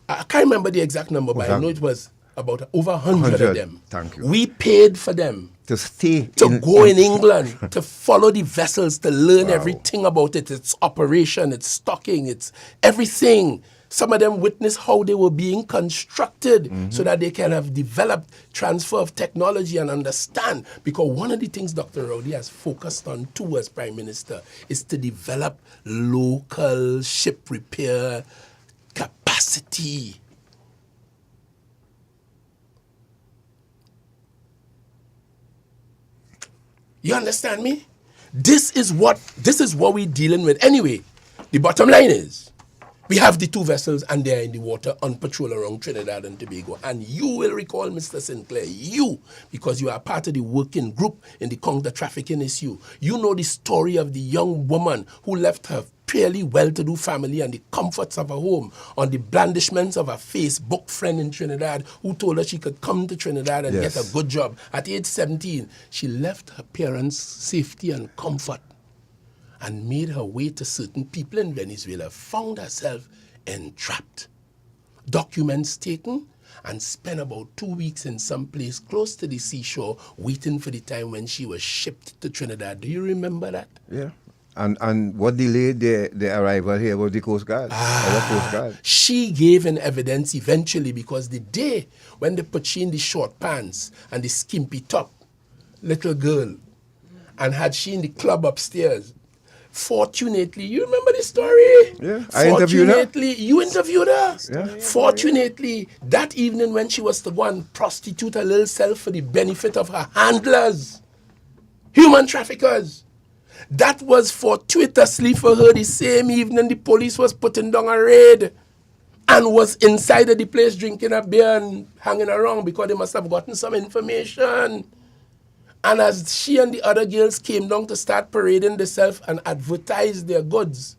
I can't remember the exact number, but I know it was about over 100 of them. Thank you. We paid for them to stay, to go in England, to follow the vessels, to learn everything about it, its operation, its stocking, its everything. Some of them witnessed how they were being constructed so that they can have developed transfer of technology and understand. Because one of the things Dr. Rowley has focused on too as Prime Minister is to develop local ship repair capacity. You understand me? This is what we're dealing with. Anyway, the bottom line is, we have the 2 vessels and they are in the water on patrol around Trinidad and Tobago. And you will recall, Mr. Sinclair, because you are part of the working group in the counter-trafficking issue. You know the story of the young woman who left her fairly well-to-do family and the comforts of her home on the blandishments of a Facebook friend in Trinidad who told her she could come to Trinidad and get a good job. At age 17, she left her parents' safety and comfort and made her way to certain people in Venezuela, found herself entrapped. Documents taken, and spent about 2 weeks in some place close to the seashore waiting for the time when she was shipped to Trinidad. Do you remember that? Yeah. And what delayed the arrival here was the Coast Guard, our Coast Guard. She gave an evidence eventually because the day when they put she in the short pants and the skimpy top, little girl, and had she in the club upstairs, fortunately, you remember the story? Yeah, I interviewed her. You interviewed her? Yeah. Fortunately, that evening when she was to go and prostitute her little self for the benefit of her handlers, human traffickers, that was fortuitously for her the same evening the police was putting down a raid and was inside of the place drinking a beer and hanging around because they must have gotten some information. And as she and the other girls came down to start parading themselves and advertise their goods,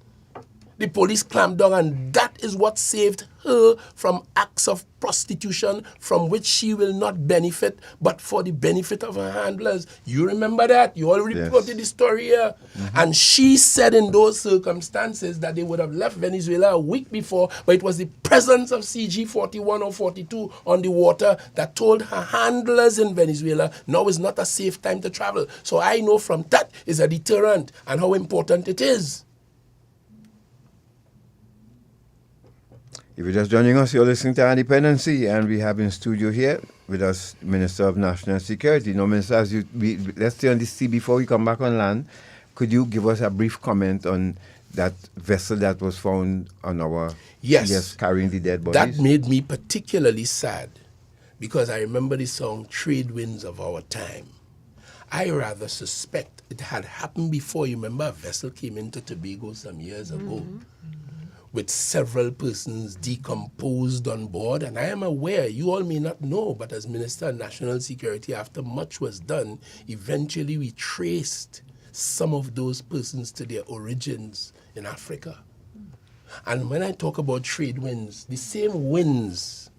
the police clamped down, and that is what saved her from acts of prostitution from which she will not benefit, but for the benefit of her handlers. You remember that? You already reported the story here. And she said in those circumstances that they would have left Venezuela a week before, but it was the presence of CG-41 or 42 on the water that told her handlers in Venezuela, now is not a safe time to travel. So I know from that is a deterrent and how important it is. If you're just joining us, you're listening to Dependency, and we have in studio here with us Minister of National Security. Now, Minister, let's stay on this sea before we come back on land. Could you give us a brief comment on that vessel that was found on our carrying the dead bodies? That made me particularly sad because I remember the song Trade Winds of Our Time. I rather suspect it had happened before. You remember a vessel came into Tobago some years ago with several persons decomposed on board. And I am aware, you all may not know, but as Minister of National Security, after much was done, eventually we traced some of those persons to their origins in Africa. And when I talk about trade winds, the same winds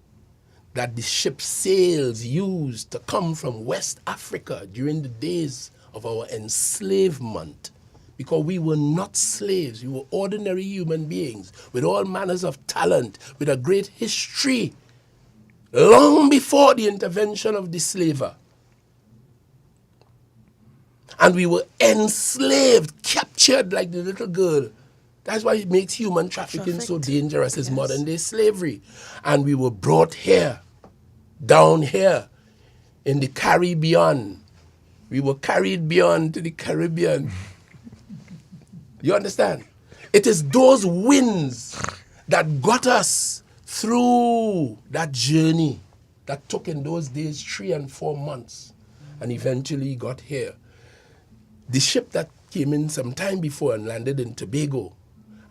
that the ship sails used to come from West Africa during the days of our enslavement, because we were not slaves, we were ordinary human beings with all manners of talent, with a great history, long before the intervention of the slaver. And we were enslaved, captured like the little girl. That's why it makes human trafficking so dangerous, is modern day slavery. And we were brought here, down here, in the Caribbean. We were carried beyond to the Caribbean. You understand? It is those winds that got us through that journey that took in those days 3 and 4 months and eventually got here. The ship that came in some time before and landed in Tobago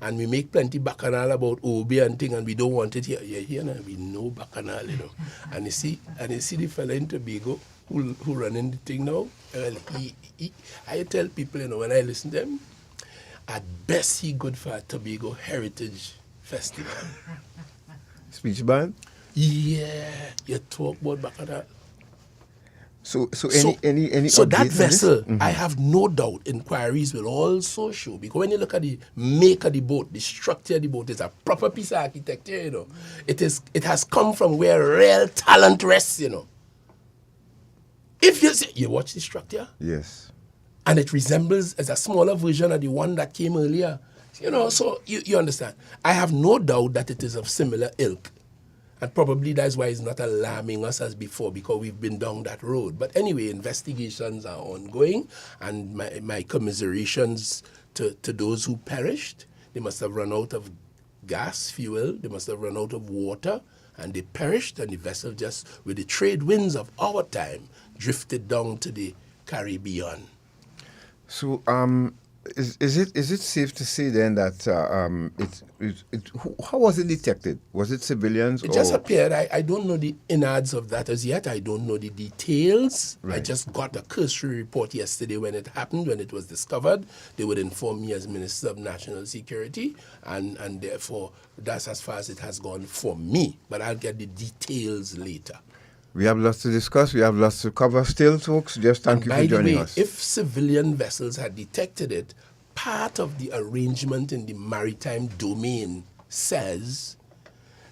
And we make plenty bacchanal about Obi and thing, and we don't want it here. Yeah, here now we know bacchanal, you know. And you see the fella in Tobago who running the thing now. Well, I tell people, you know, when I listen to him, at best he good for a Tobago Heritage Festival. Speech band? Yeah, you talk about bacchanal. So any so that updates on this? vessel, Mhm. I have no doubt inquiries will also show, because when you look at the make of the boat, the structure of the boat is a proper piece of architecture, you know. It has come from where real talent rests, you know. If you watch the structure, yes, and it resembles as a smaller version of the one that came earlier, you know, so you understand. I have no doubt that it is of similar ilk. And probably that's why it's not alarming us as before, because we've been down that road. But anyway, investigations are ongoing, and my commiserations to those who perished. They must have run out of gas, fuel, they must have run out of water, and they perished, and the vessel just, with the trade winds of our time, drifted down to the Caribbean. So is it safe to say then that how was it detected? Was it civilians? It just appeared. I don't know the innards of that as yet. I don't know the details. Right. I just got a cursory report yesterday when it happened, when it was discovered. They would inform me as Minister of National Security, and therefore that's as far as it has gone for me. But I'll get the details later. We have lots to discuss. We have lots to cover still, folks. Just thank you for joining us. If civilian vessels had detected it, part of the arrangement in the maritime domain says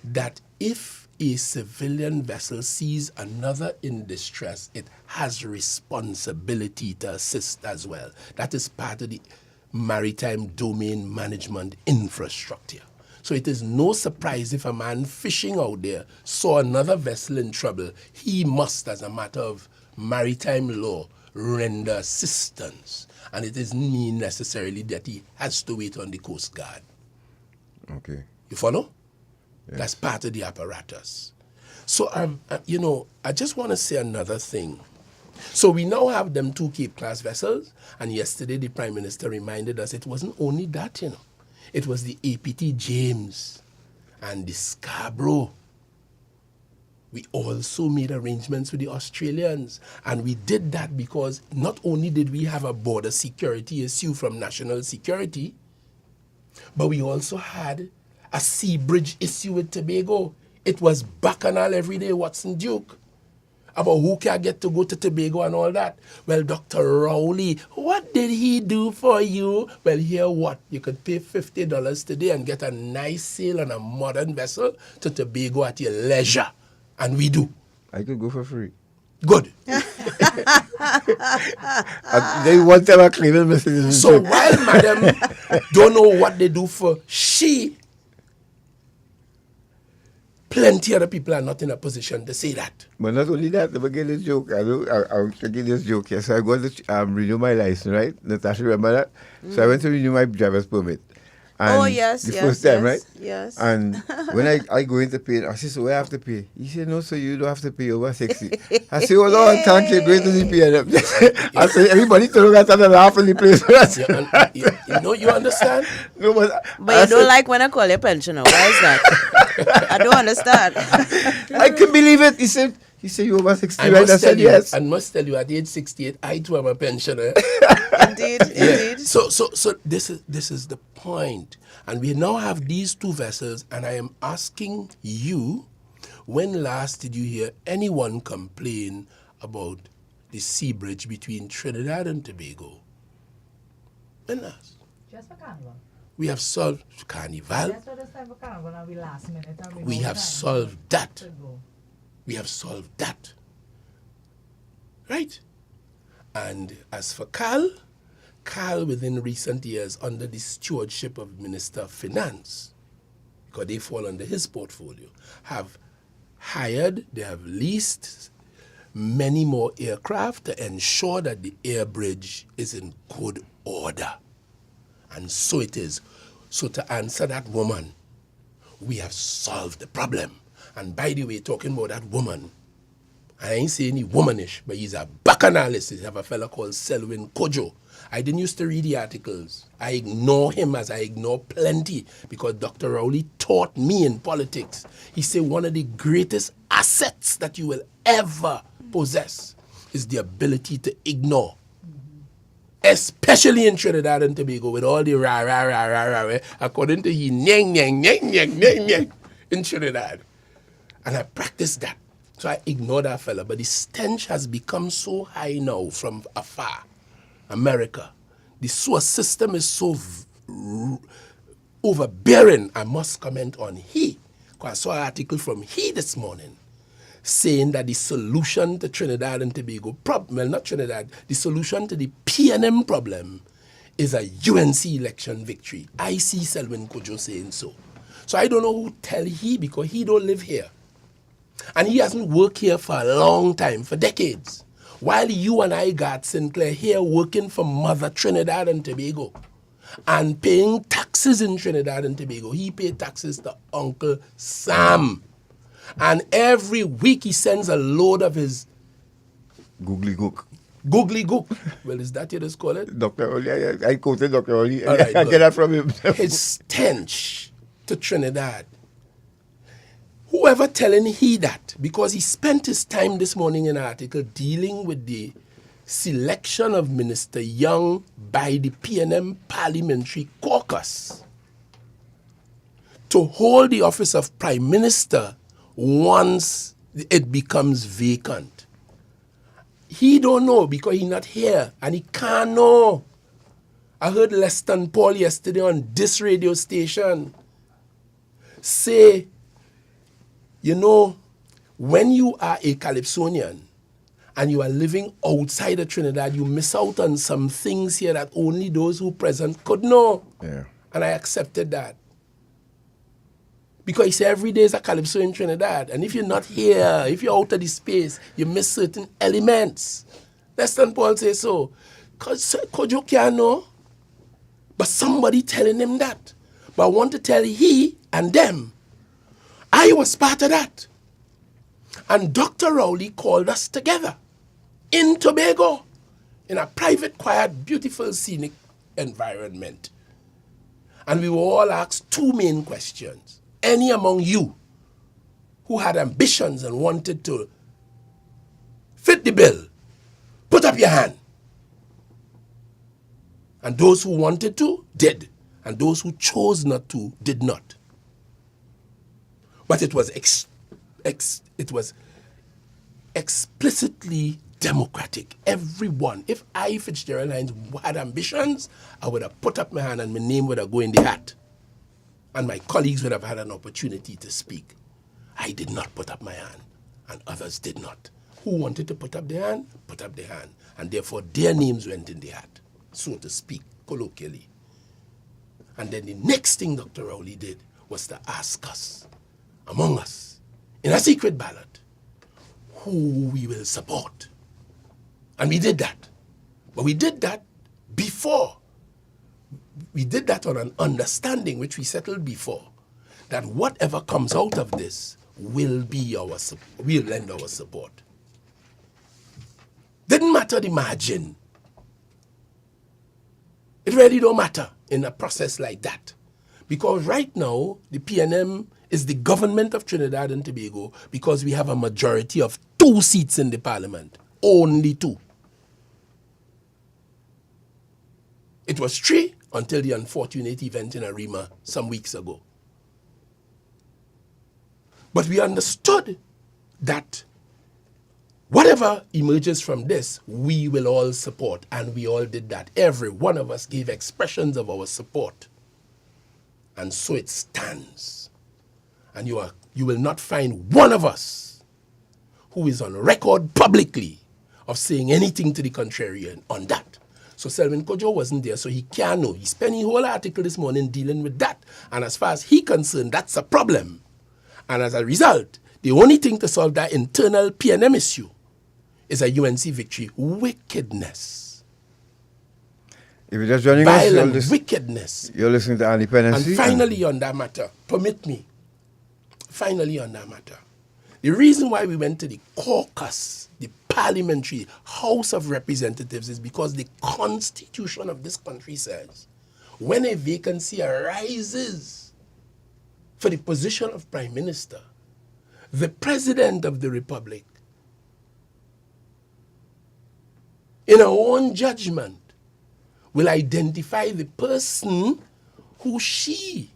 that if a civilian vessel sees another in distress, it has responsibility to assist as well. That is part of the maritime domain management infrastructure. So it is no surprise if a man fishing out there saw another vessel in trouble, he must, as a matter of maritime law, render assistance. And it doesn't mean necessarily that he has to wait on the Coast Guard. Okay. You follow? Yes. That's part of the apparatus. So, I just want to say another thing. So we now have them 2 Cape-class vessels, and yesterday the Prime Minister reminded us it wasn't only that, you know. It was the APT James and the Scarborough. We also made arrangements with the Australians. And we did that because not only did we have a border security issue from national security, but we also had a sea bridge issue with Tobago. It was bacchanal every day, Watson Duke, about who can get to go to Tobago and all that. Well, Dr. Rowley, what did he do for you? Well, here what? You could pay $50 today and get a nice sail on a modern vessel to Tobago at your leisure. And we do. I could go for free. Good. They want to have a criminal message. So while madam don't know what they do for she, plenty other people are not in a position to say that. But not only that, let me get this joke. I'm taking this joke. Yes, I got to renew my license, right? Natasha, remember that? So I went to renew my driver's permit. And yes, the yes, first time, yes, right? yes. And when I go in to pay, I said, so I have to pay. He said, no, so you don't have to pay over 60. I said, oh, Lord, thank you, going to the PNM. I said, everybody turned around and laugh in the place. You understand? No, but you don't like when I call you pensioner. Why is that? I don't understand. I couldn't believe it. He said, you over 60, right? I said, yes. I must tell you, at age 68, I too am a pensioner. Indeed, indeed. So this is the point. And we now have these 2 vessels, and I am asking you, when last did you hear anyone complain about the sea bridge between Trinidad and Tobago? When last? Just for Carnival. We have solved Carnival. Just for this time for Carnival, and we last minute. And We have solved that. We have solved that. Right? And as for Carl within recent years, under the stewardship of Minister of Finance, because they fall under his portfolio, have they have leased many more aircraft to ensure that the air bridge is in good order. And so it is. So to answer that woman, we have solved the problem. And by the way, talking about that woman, I ain't saying he womanish, but he's a bacchanalist. He have a fella called Selwyn Kojo. I didn't used to read the articles. I ignore him as I ignore plenty because Dr. Rowley taught me in politics. He said one of the greatest assets that you will ever possess is the ability to ignore. Especially in Trinidad and Tobago with all the rah, rah, rah, rah, rah, rah, according to he, nyang, nyang, nyang, nyang, nyang, nyang, in Trinidad. And I practiced that. So I ignored that fella. But the stench has become so high now from afar. America. The sewer system is so overbearing. I must comment on he. Because I saw an article from he this morning saying that the solution to Trinidad and Tobago problem, well, not Trinidad, the solution to the PNM problem is a UNC election victory. I see Selwyn Kojo saying so. So I don't know who tell he because he don't live here. And he hasn't worked here for a long time, for decades. While you and I got Sinclair here working for Mother Trinidad and Tobago and paying taxes in Trinidad and Tobago. He paid taxes to Uncle Sam. And every week he sends a load of his Googly gook. Googly gook. Well, is that what it's called? Dr. Oli, I quoted Dr. Oli. All right, I get that from him. His stench to Trinidad. Whoever telling he that, because he spent his time this morning in an article dealing with the selection of Minister Young by the PNM Parliamentary Caucus to hold the office of Prime Minister once it becomes vacant. He don't know because he's not here and he can't know. I heard Leston Paul yesterday on this radio station say, you know, when you are a Calypsonian and you are living outside of Trinidad, you miss out on some things here that only those who present could know. Yeah. And I accepted that. Because he said every day is a Calypso in Trinidad. And if you're not here, if you're out of the space, you miss certain elements. Leston Paul says so. Because Kojo can't know. But somebody telling him that. But I want to tell he and them, I was part of that. And Dr. Rowley called us together in Tobago, in a private, quiet, beautiful, scenic environment. And we were all asked two main questions. Any among you who had ambitions and wanted to fit the bill, put up your hand. And those who wanted to, did. And those who chose not to, did not. But it was explicitly democratic. Everyone, if I, Fitzgerald Hinds, had ambitions, I would have put up my hand and my name would have gone in the hat. And my colleagues would have had an opportunity to speak. I did not put up my hand, and others did not. Who wanted to put up their hand, put up their hand. And therefore their names went in the hat, so to speak, colloquially. And then the next thing Dr. Rowley did was to ask us, among us, in a secret ballot, who we will support. And we did that. But we did that before. We did that on an understanding which we settled before, that whatever comes out of this will be we'll lend our support. Didn't matter the margin. It really don't matter in a process like that. Because right now, the PNM is the government of Trinidad and Tobago because we have a majority of 2 seats in the parliament. Only 2. It was 3 until the unfortunate event in Arima some weeks ago. But we understood that whatever emerges from this, we will all support. And we all did that. Every one of us gave expressions of our support. And so it stands. And you will not find one of us who is on record publicly of saying anything to the contrary on that. So Selwyn Kojo wasn't there, so he can't know. He spent a whole article this morning dealing with that. And as far as he's concerned, that's a problem. And as a result, the only thing to solve that internal PNM issue is a UNC victory. Wickedness. If you're just joining violent us, wickedness. You're listening to Dependency. And finally on that matter, permit me, finally on that matter, the reason why we went to the caucus, the parliamentary House of Representatives is because the Constitution of this country says when a vacancy arises for the position of Prime Minister, the President of the Republic, in her own judgment, will identify the person who she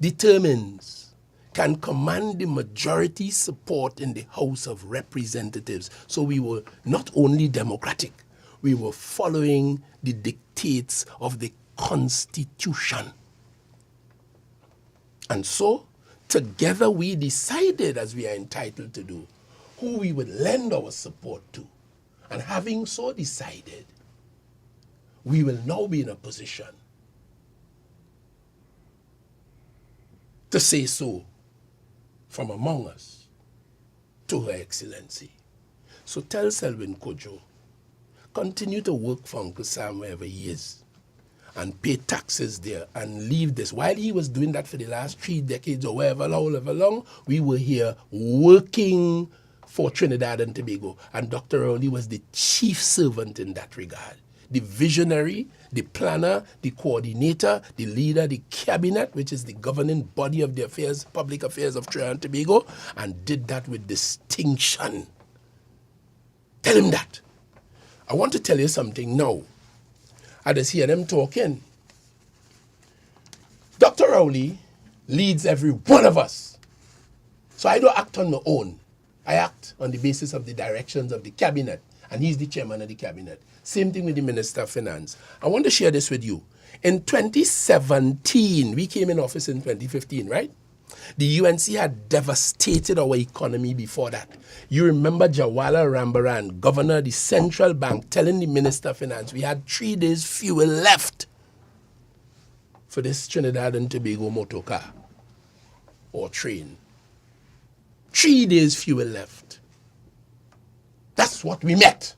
determines can command the majority support in the House of Representatives. So we were not only democratic, we were following the dictates of the Constitution. And so, together we decided, as we are entitled to do, who we would lend our support to. And having so decided, we will now be in a position to say so from among us to Her Excellency. So tell Selwyn Kojo, continue to work for Uncle Sam wherever he is and pay taxes there and leave this. While he was doing that for the last 3 decades or however long, we were here working for Trinidad and Tobago. And Dr. Rowley was the chief servant in that regard. The visionary, the planner, the coordinator, the leader, the cabinet, which is the governing body of the affairs, public affairs of Trinidad and Tobago, and did that with distinction. Tell him that. I want to tell you something now. I just hear them talking. Dr. Rowley leads every one of us. So I don't act on my own. I act on the basis of the directions of the cabinet, and he's the chairman of the cabinet. Same thing with the Minister of Finance. I want to share this with you. In 2017, we came in office in 2015, right? The UNC had devastated our economy before that. You remember Jawala Rambaran, governor of the central bank, telling the Minister of Finance we had 3 days fuel left for this Trinidad and Tobago motor car or train. 3 days fuel left. That's what we met.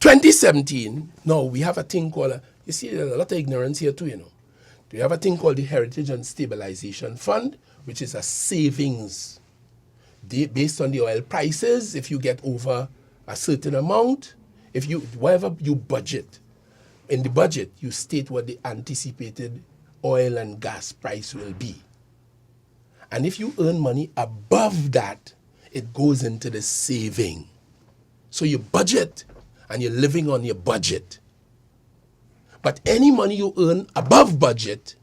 2017, no, we have a thing called, you see, there's a lot of ignorance here too, you know. We have a thing called the Heritage and Stabilization Fund, which is a savings. Based on the oil prices, if you get over a certain amount, whatever you budget, in the budget, you state what the anticipated oil and gas price will be. And if you earn money above that, it goes into the saving. So you budget, and you're living on your budget. But any money you earn above budget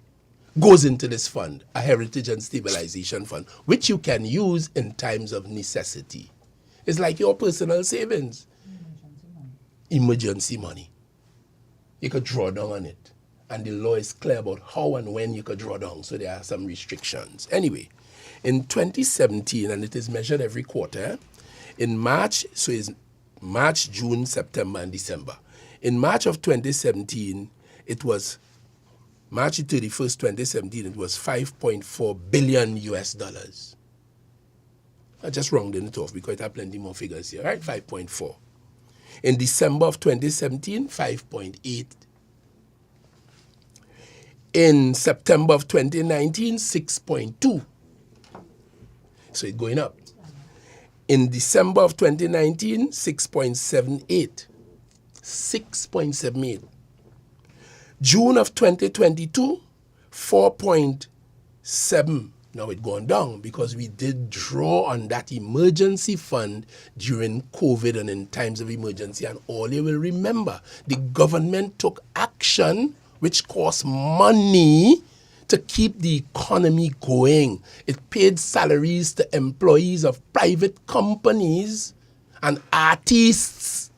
goes into this fund, a Heritage and Stabilization Fund, which you can use in times of necessity. It's like your personal savings. Emergency money. You could draw down on it. And the law is clear about how and when you could draw down, so there are some restrictions. Anyway, in 2017, and it is measured every quarter, in March, so it's March, June, September, and December. In March of 2017, it was March 31st, 2017, it was $5.4 billion US. I just rounded it off because I have plenty more figures here, right? 5.4. In December of 2017, 5.8. In September of 2019, 6.2. So it's going up. In December of 2019, 6.78. 6.78. June of 2022, 4.7. Now it's gone down because we did draw on that emergency fund during COVID and in times of emergency. And all you will remember, the government took action which cost money to keep the economy going. It paid salaries to employees of private companies and artists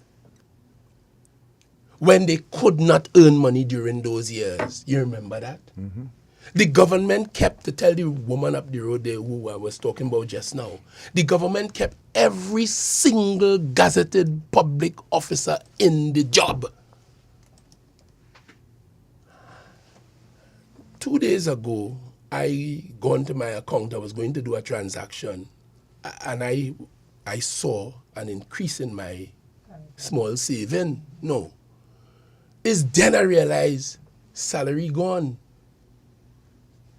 when they could not earn money during those years. You remember that? Mm-hmm. The government kept, to tell the woman up the road there who I was talking about just now, the government kept every single gazetted public officer in the job. 2 days ago, I gone to my account, I was going to do a transaction, and I saw an increase in my small saving. No. It's then I realized salary gone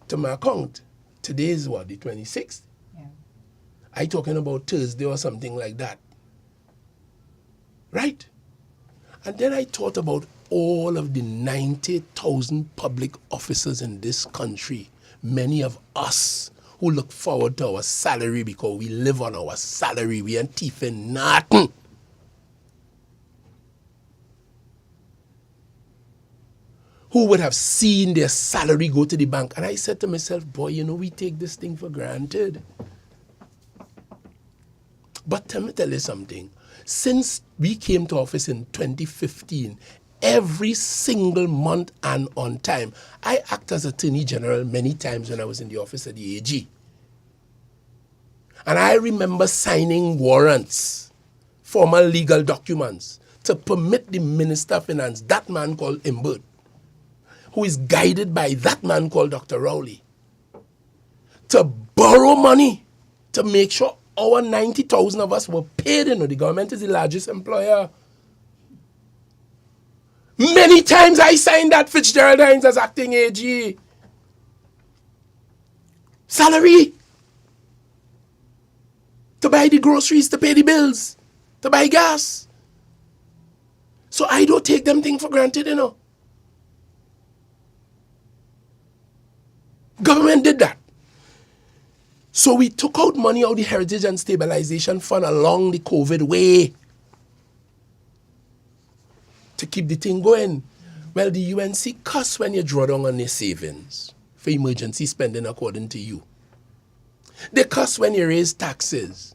to my account. Today is what, the 26th? Yeah. I talking about Thursday or something like that. Right? And then I thought about all of the 90,000 public officers in this country, many of us who look forward to our salary because we live on our salary. We ain't thieving nothing. Who would have seen their salary go to the bank. And I said to myself, boy, you know, we take this thing for granted. But let me tell you something. Since we came to office in 2015, every single month and on time, I act as Attorney General many times when I was in the office of the AG. And I remember signing warrants, formal legal documents, to permit the Minister of Finance, that man called Imbert, who is guided by that man called Dr. Rowley, to borrow money to make sure our 90,000 of us were paid. You know, the government is the largest employer. Many times I signed that Fitzgerald Hinds as acting AG. Salary. To buy the groceries, to pay the bills, to buy gas. So I don't take them things for granted, you know. Government did that. So we took out money out of the Heritage and Stabilization Fund along the COVID way to keep the thing going. Well, the UNC cuss when you draw down on their savings for emergency spending according to you. They cuss when you raise taxes.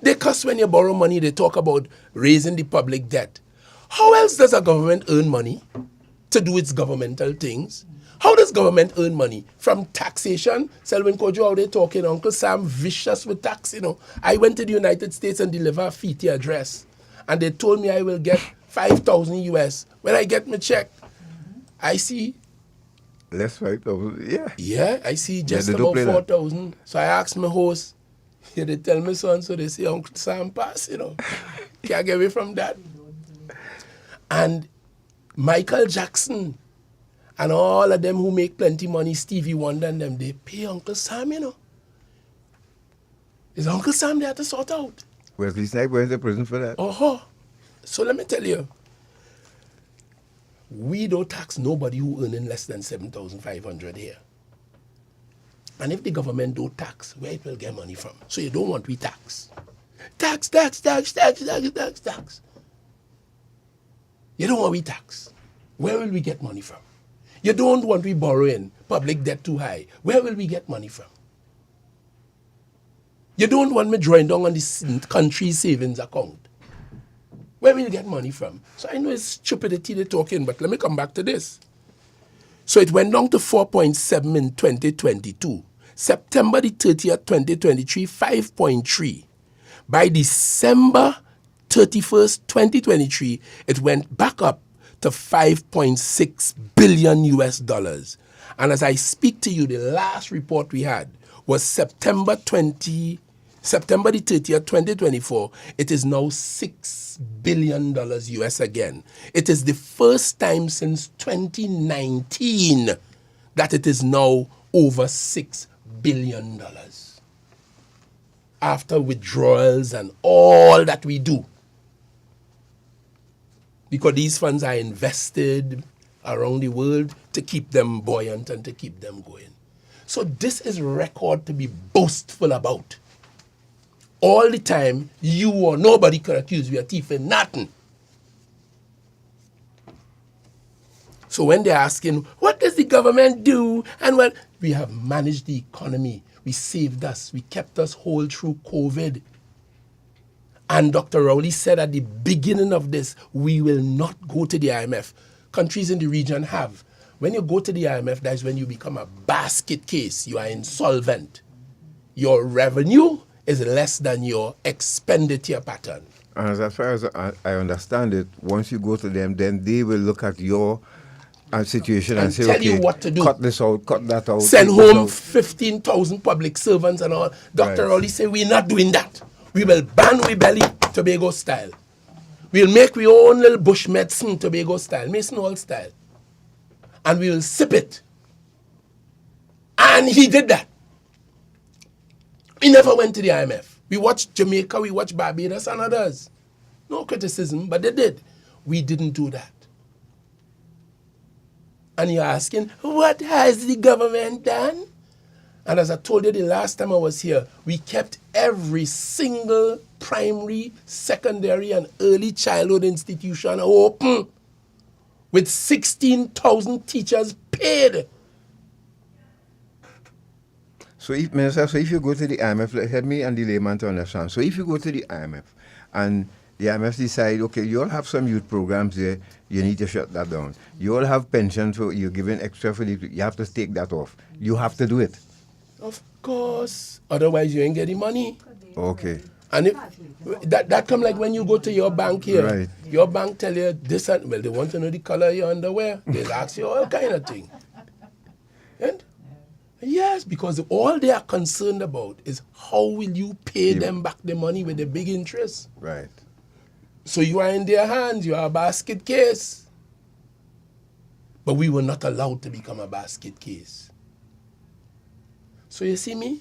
They cuss when you borrow money. They talk about raising the public debt. How else does a government earn money to do its governmental things? How does government earn money? From taxation? Selwyn Kojo out there talking, Uncle Sam vicious with tax, you know. I went to the United States and delivered a FITI address. And they told me I will get 5,000 US. When I get my check, I see... Less 5,000, yeah. Yeah, I see just about 4,000. So I asked my host, yeah, they tell me so and so, they say Uncle Sam pass, you know. Can't get away from that. And Michael Jackson and all of them who make plenty money, Stevie Wonder and them, they pay Uncle Sam, you know. It's Uncle Sam they have to sort out. Wesley Snipes went to prison for that. Uh-huh. So let me tell you, we don't tax nobody who earning less than 7,500 here. And if the government don't tax, where it will get money from? So you don't want we tax. Tax. You don't want we tax. Where will we get money from? You don't want we borrowing, public debt too high. Where will we get money from? You don't want me drawing down on the country's savings account. Where will you get money from? So I know it's stupidity they're talking, but let me come back to this. So it went down to 4.7 in 2022. September the 30th, 2023, 5.3. By December 31st, 2023, it went back up to 5.6 billion US dollars. And as I speak to you, the last report we had was September the 30th, 2024. It is now $6 billion US again. It is the first time since 2019 that it is now over $6 billion. After withdrawals and all that we do. Because these funds are invested around the world to keep them buoyant and to keep them going. So this is a record to be boastful about. All the time, you or nobody could accuse you of thieving nothing. So when they're asking, what does the government do? And well, we have managed the economy. We saved us. We kept us whole through COVID. And Dr. Rowley said at the beginning of this, we will not go to the IMF. Countries in the region have. When you go to the IMF, that's when you become a basket case. You are insolvent. Your revenue is less than your expenditure pattern. And as far as I understand it, once you go to them, then they will look at your situation and say, tell okay, you what to do. Cut this out, cut that out. Send home 15,000 public servants and all. Dr. Rowley said, we're not doing that. We will ban we belly Tobago style. We'll make we own little bush medicine Tobago style, Mason Hall style. And we will sip it. And he did that. He never went to the IMF. We watched Jamaica, we watched Barbados and others. No criticism, but they did. We didn't do that. And you're asking, what has the government done? And as I told you the last time I was here, we kept every single primary, secondary, and early childhood institution open with 16,000 teachers paid. So if, Minister, so if you go to the IMF, help me and the layman to understand. So if you go to the IMF and the IMF decide, okay, you all have some youth programs there, you need to shut that down. You all have pensions, so you're giving extra for the, you have to take that off. You have to do it. Of course. Otherwise, you ain't getting money. Okay. And that come like when you go to your bank here. Right. Your bank tell you this and, well, they want to know the color of your underwear. They'll ask you all kind of thing. And yes, because all they are concerned about is how will you pay them back the money with the big interest. Right. So you are in their hands. You are a basket case. But we were not allowed to become a basket case. So you see me?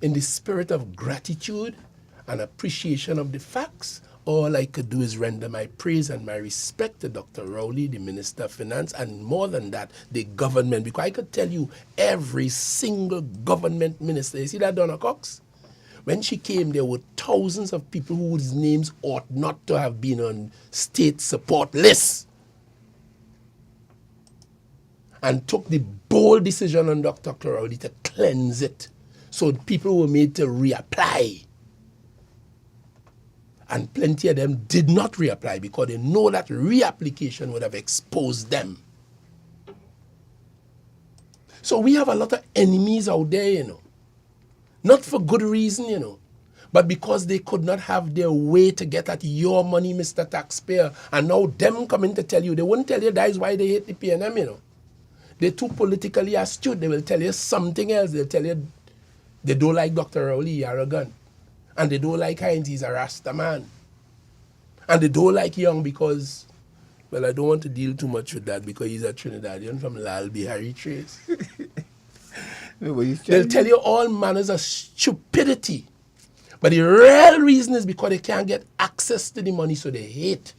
In the spirit of gratitude and appreciation of the facts, all I could do is render my praise and my respect to Dr. Rowley, the Minister of Finance, and more than that, the government. Because I could tell you every single government minister. You see that Donna Cox? When she came, there were thousands of people whose names ought not to have been on state support lists. And took the bold decision on Dr. Rowley to cleanse it. So people were made to reapply. And plenty of them did not reapply because they know that reapplication would have exposed them. So we have a lot of enemies out there, you know. Not for good reason, you know, but because they could not have their way to get at your money, Mr. Taxpayer. And now them coming to tell you, they won't tell you that is why they hate the PNM, you know. They're too politically astute. They will tell you something else. They'll tell you they don't like Dr. Rowley, he's arrogant. And they don't like Hinds, he's a Rasta man. And they don't like Young because, well, I don't want to deal too much with that because he's a Trinidadian from Lal Bihari Trace. No, they'll tell you all manners of stupidity. But the real reason is because they can't get access to the money, so they hate.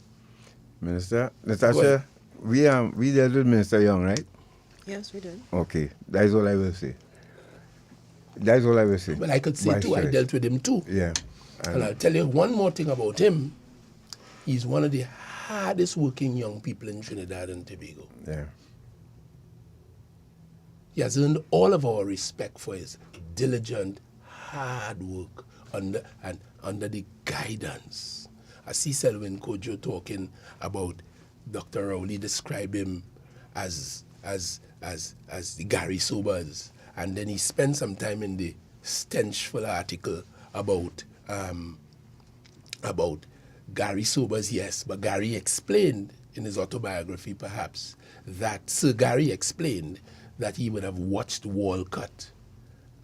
Minister, Natasha, we dealt with Minister Young, right? Yes, we did. Okay, that is all I will say. That is all I will say. Well, I could say too, I dealt with him too. Yeah. And I'll tell you one more thing about him. He's one of the hardest working young people in Trinidad and Tobago. Yeah. He has earned all of our respect for his diligent, hard work under the guidance. I see Selwyn Kojo talking about Dr. Rowley describe him as the Gary Sobers, and then he spent some time in the stenchful article about Gary Sobers, yes, but Gary explained in his autobiography perhaps that Sir Gary explained that he would have watched Walcott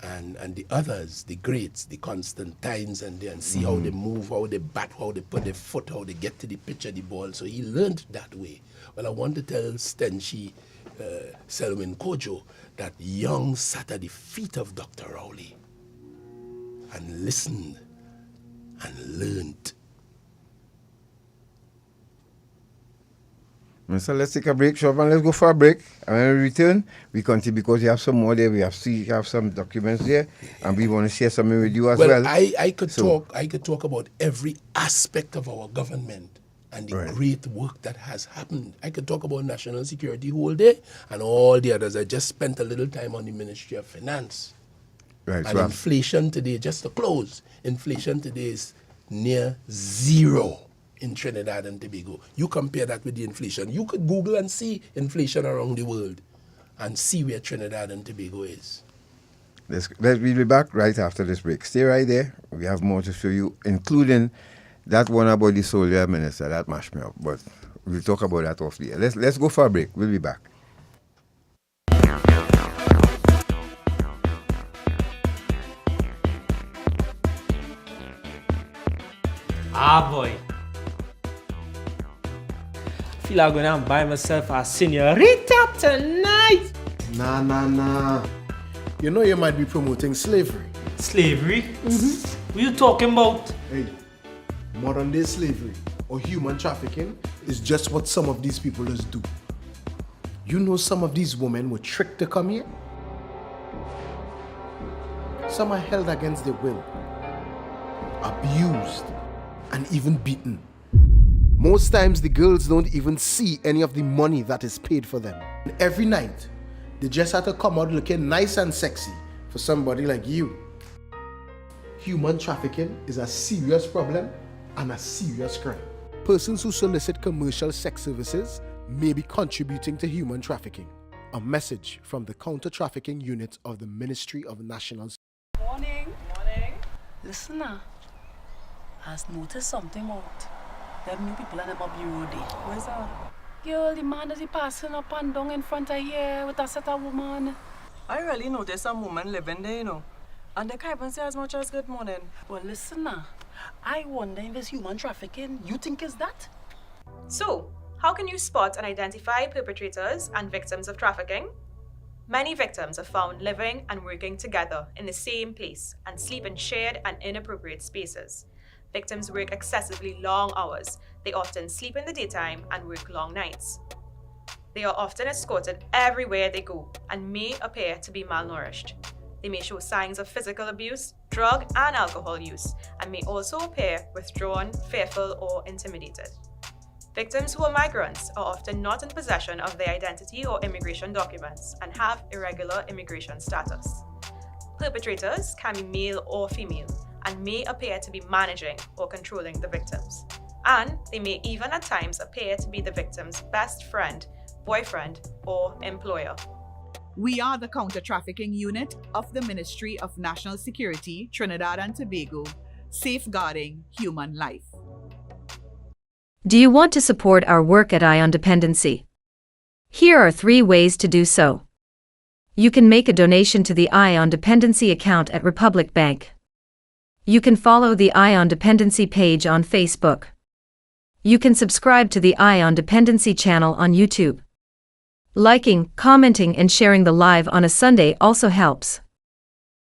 and the others, the greats, the Constantines, and see how they move, how they bat, how they put their foot, how they get to the pitch of the ball. So he learned that way. Well, I want to tell Stenchy, Selwyn Kojo, that Young sat at the feet of Dr. Rowley and listened and learned. So let's take a break, shop, and let's go for a break. And when we return, we continue because you have some more there. We have some documents there, and we want to share something with you as well. I could talk about every aspect of our government and the great work that has happened. I could talk about national security whole day and all the others. I just spent a little time on the Ministry of Finance. Right. And inflation today, just to close, inflation today is near zero in Trinidad and Tobago. You compare that with the inflation. You could Google and see inflation around the world and see where Trinidad and Tobago is. We'll be back right after this break. Stay right there. We have more to show you, including that one about the soldier minister. That mashed me up. But we'll talk about that off the air. Let's go for a break. We'll be back. Ah, boy. I feel like I'm going to buy myself a senorita tonight. Nah. You know you might be promoting slavery. Slavery? What you talking about? Hey, modern day slavery or human trafficking is just what some of these people just do. You know some of these women were tricked to come here? Some are held against their will, abused, and even beaten. Most times the girls don't even see any of the money that is paid for them. And every night, they just have to come out looking nice and sexy for somebody like you. Human trafficking is a serious problem and a serious crime. Persons who solicit commercial sex services may be contributing to human trafficking. A message from the Counter-Trafficking Unit of the Ministry of National Security. Morning. Morning. Listen now. Has noticed something out. Them new people on the Bobby Road. Where's that? Girl, the man that he passing up and down in front of here with a set of woman. I really noticed some woman living there, you know. And they can't even say as much as good morning. Well, listen now. I wonder if it's human trafficking. You think it's that? So, how can you spot and identify perpetrators and victims of trafficking? Many victims are found living and working together in the same place and sleep in shared and inappropriate spaces. Victims work excessively long hours. They often sleep in the daytime and work long nights. They are often escorted everywhere they go and may appear to be malnourished. They may show signs of physical abuse, drug and alcohol use, and may also appear withdrawn, fearful, or intimidated. Victims who are migrants are often not in possession of their identity or immigration documents and have irregular immigration status. Perpetrators can be male or female and may appear to be managing or controlling the victims. And they may even at times appear to be the victim's best friend, boyfriend, or employer. We are the Counter-Trafficking Unit of the Ministry of National Security, Trinidad and Tobago, safeguarding human life. Do you want to support our work at Ion Dependency? Here are 3 ways to do so. You can make a donation to the Ion Dependency account at Republic Bank. You can follow the Ion Dependency page on Facebook. You can subscribe to the Ion Dependency channel on YouTube. Liking, commenting, and sharing the live on a Sunday also helps.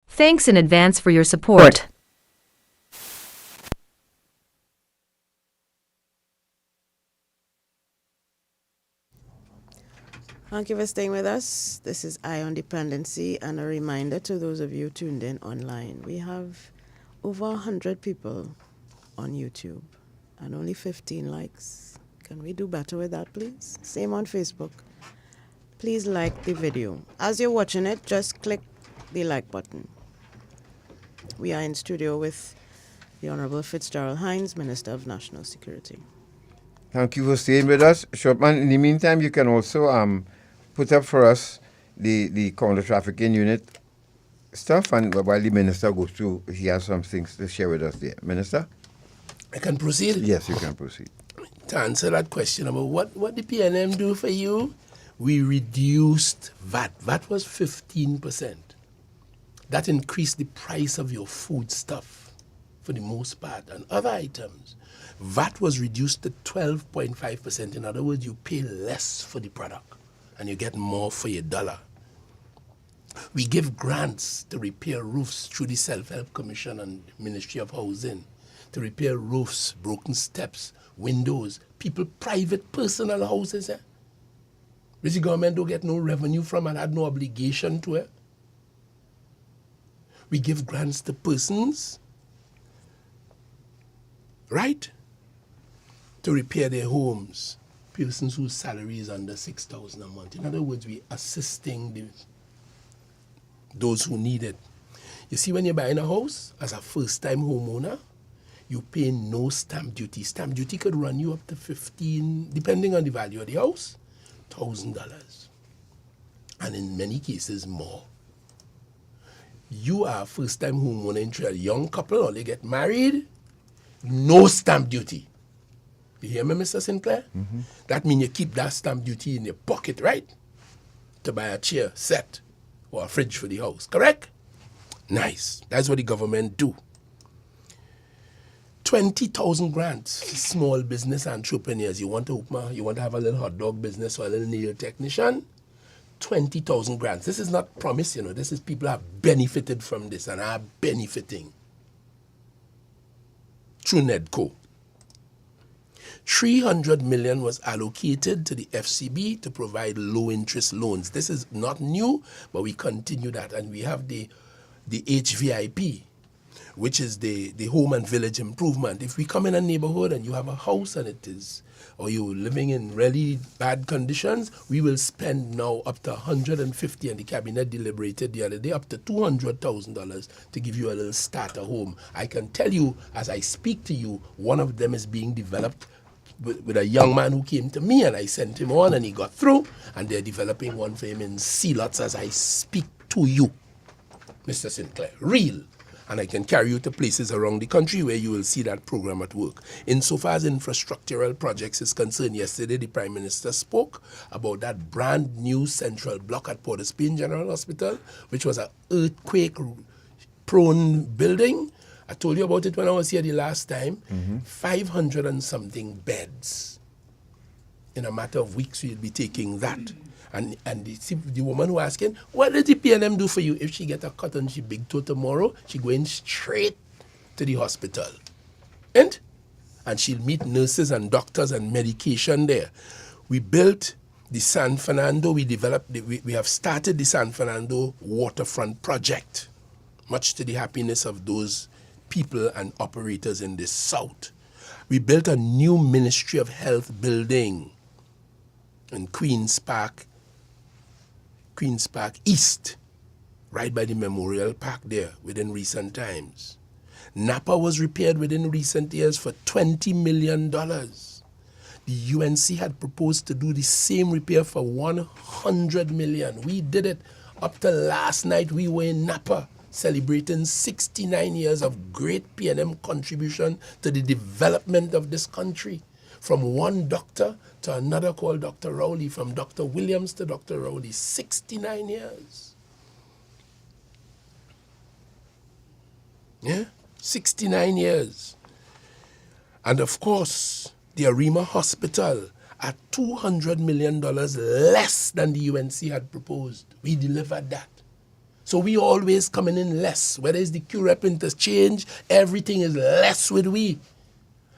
Thanks in advance for your support. Thank you for staying with us. This is Ion Dependency, and a reminder to those of you tuned in online. We have over 100 people on YouTube and only 15 likes. Can we do better with that, please? Same on Facebook. Please like the video. As you're watching it, just click the like button. We are in studio with the Honorable Fitzgerald Hinds, Minister of National Security. Thank you for staying with us, Shortman. In the meantime, you can also put up for us the counter-trafficking unit stuff, and while the minister goes through, he has some things to share with us there. Minister? I can proceed? Yes, you can proceed. To answer that question about what the PNM do for you, we reduced VAT. VAT was 15%. That increased the price of your food stuff for the most part and other items. VAT was reduced to 12.5%. In other words, you pay less for the product and you get more for your dollar. We give grants to repair roofs through the Self-Help Commission and Ministry of Housing, to repair roofs, broken steps, windows, people, private, personal houses. Which the government don't get no revenue from and had no obligation to it. We give grants to persons, right, to repair their homes, persons whose salary is under $6,000 a month. In other words, we assisting those who need it. You see, when you're buying a house as a first-time homeowner, you pay no stamp duty. Stamp duty could run you up to $15,000, depending on the value of the house, $1,000. And in many cases, more. You are a first-time homeowner into a young couple or they get married, no stamp duty. You hear me, Mr. Sinclair? Mm-hmm. That means you keep that stamp duty in your pocket, right? To buy a chair set or a fridge for the house, correct? Nice. That's what the government do. 20,000 grants for small business entrepreneurs. You want to have a little hot dog business or a little nail technician? 20,000 grants. This is not promise, This is people have benefited from this and are benefiting. through NEDCO. 300 million was allocated to the FCB to provide low interest loans. This is not new, but we continue that. And we have the HVIP, which is the home and village improvement. If we come in a neighborhood and you have a house and it is, or you're living in really bad conditions, we will spend now up to 150, and the cabinet deliberated the other day, up to $200,000 to give you a little starter home. I can tell you, as I speak to you, one of them is being developed with a young man who came to me, and I sent him on and he got through, and they're developing one for him in C-lots as I speak to you, Mr. Sinclair. Real. And I can carry you to places around the country where you will see that program at work. Insofar as infrastructural projects is concerned, yesterday the Prime Minister spoke about that brand new central block at Port of Spain General Hospital, which was an earthquake-prone building. I told you about it when I was here the last time. 500 and something beds. In a matter of weeks, we'll be taking that. And the woman who asking, what did the PNM do for you? If she get a cut and she big toe tomorrow, she going straight to the hospital. And she'll meet nurses and doctors and medication there. We built the San Fernando, we have started the San Fernando waterfront project, much to the happiness of those people and operators in the south. We built a new Ministry of Health building in Queen's Park East, right by the Memorial Park there within recent times. Napa was repaired within recent years for $20 million. The UNC had proposed to do the same repair for $100 million. We did it. Up to last night, we were in Napa celebrating 69 years of great PNM contribution to the development of this country. From one doctor to another called Dr. Rowley, from Dr. Williams to Dr. Rowley, 69 years. Yeah, 69 years. And of course, the Arima Hospital at $200 million less than the UNC had proposed. We delivered that. So we always coming in less. Whether it's the QREP interchange, everything is less with we.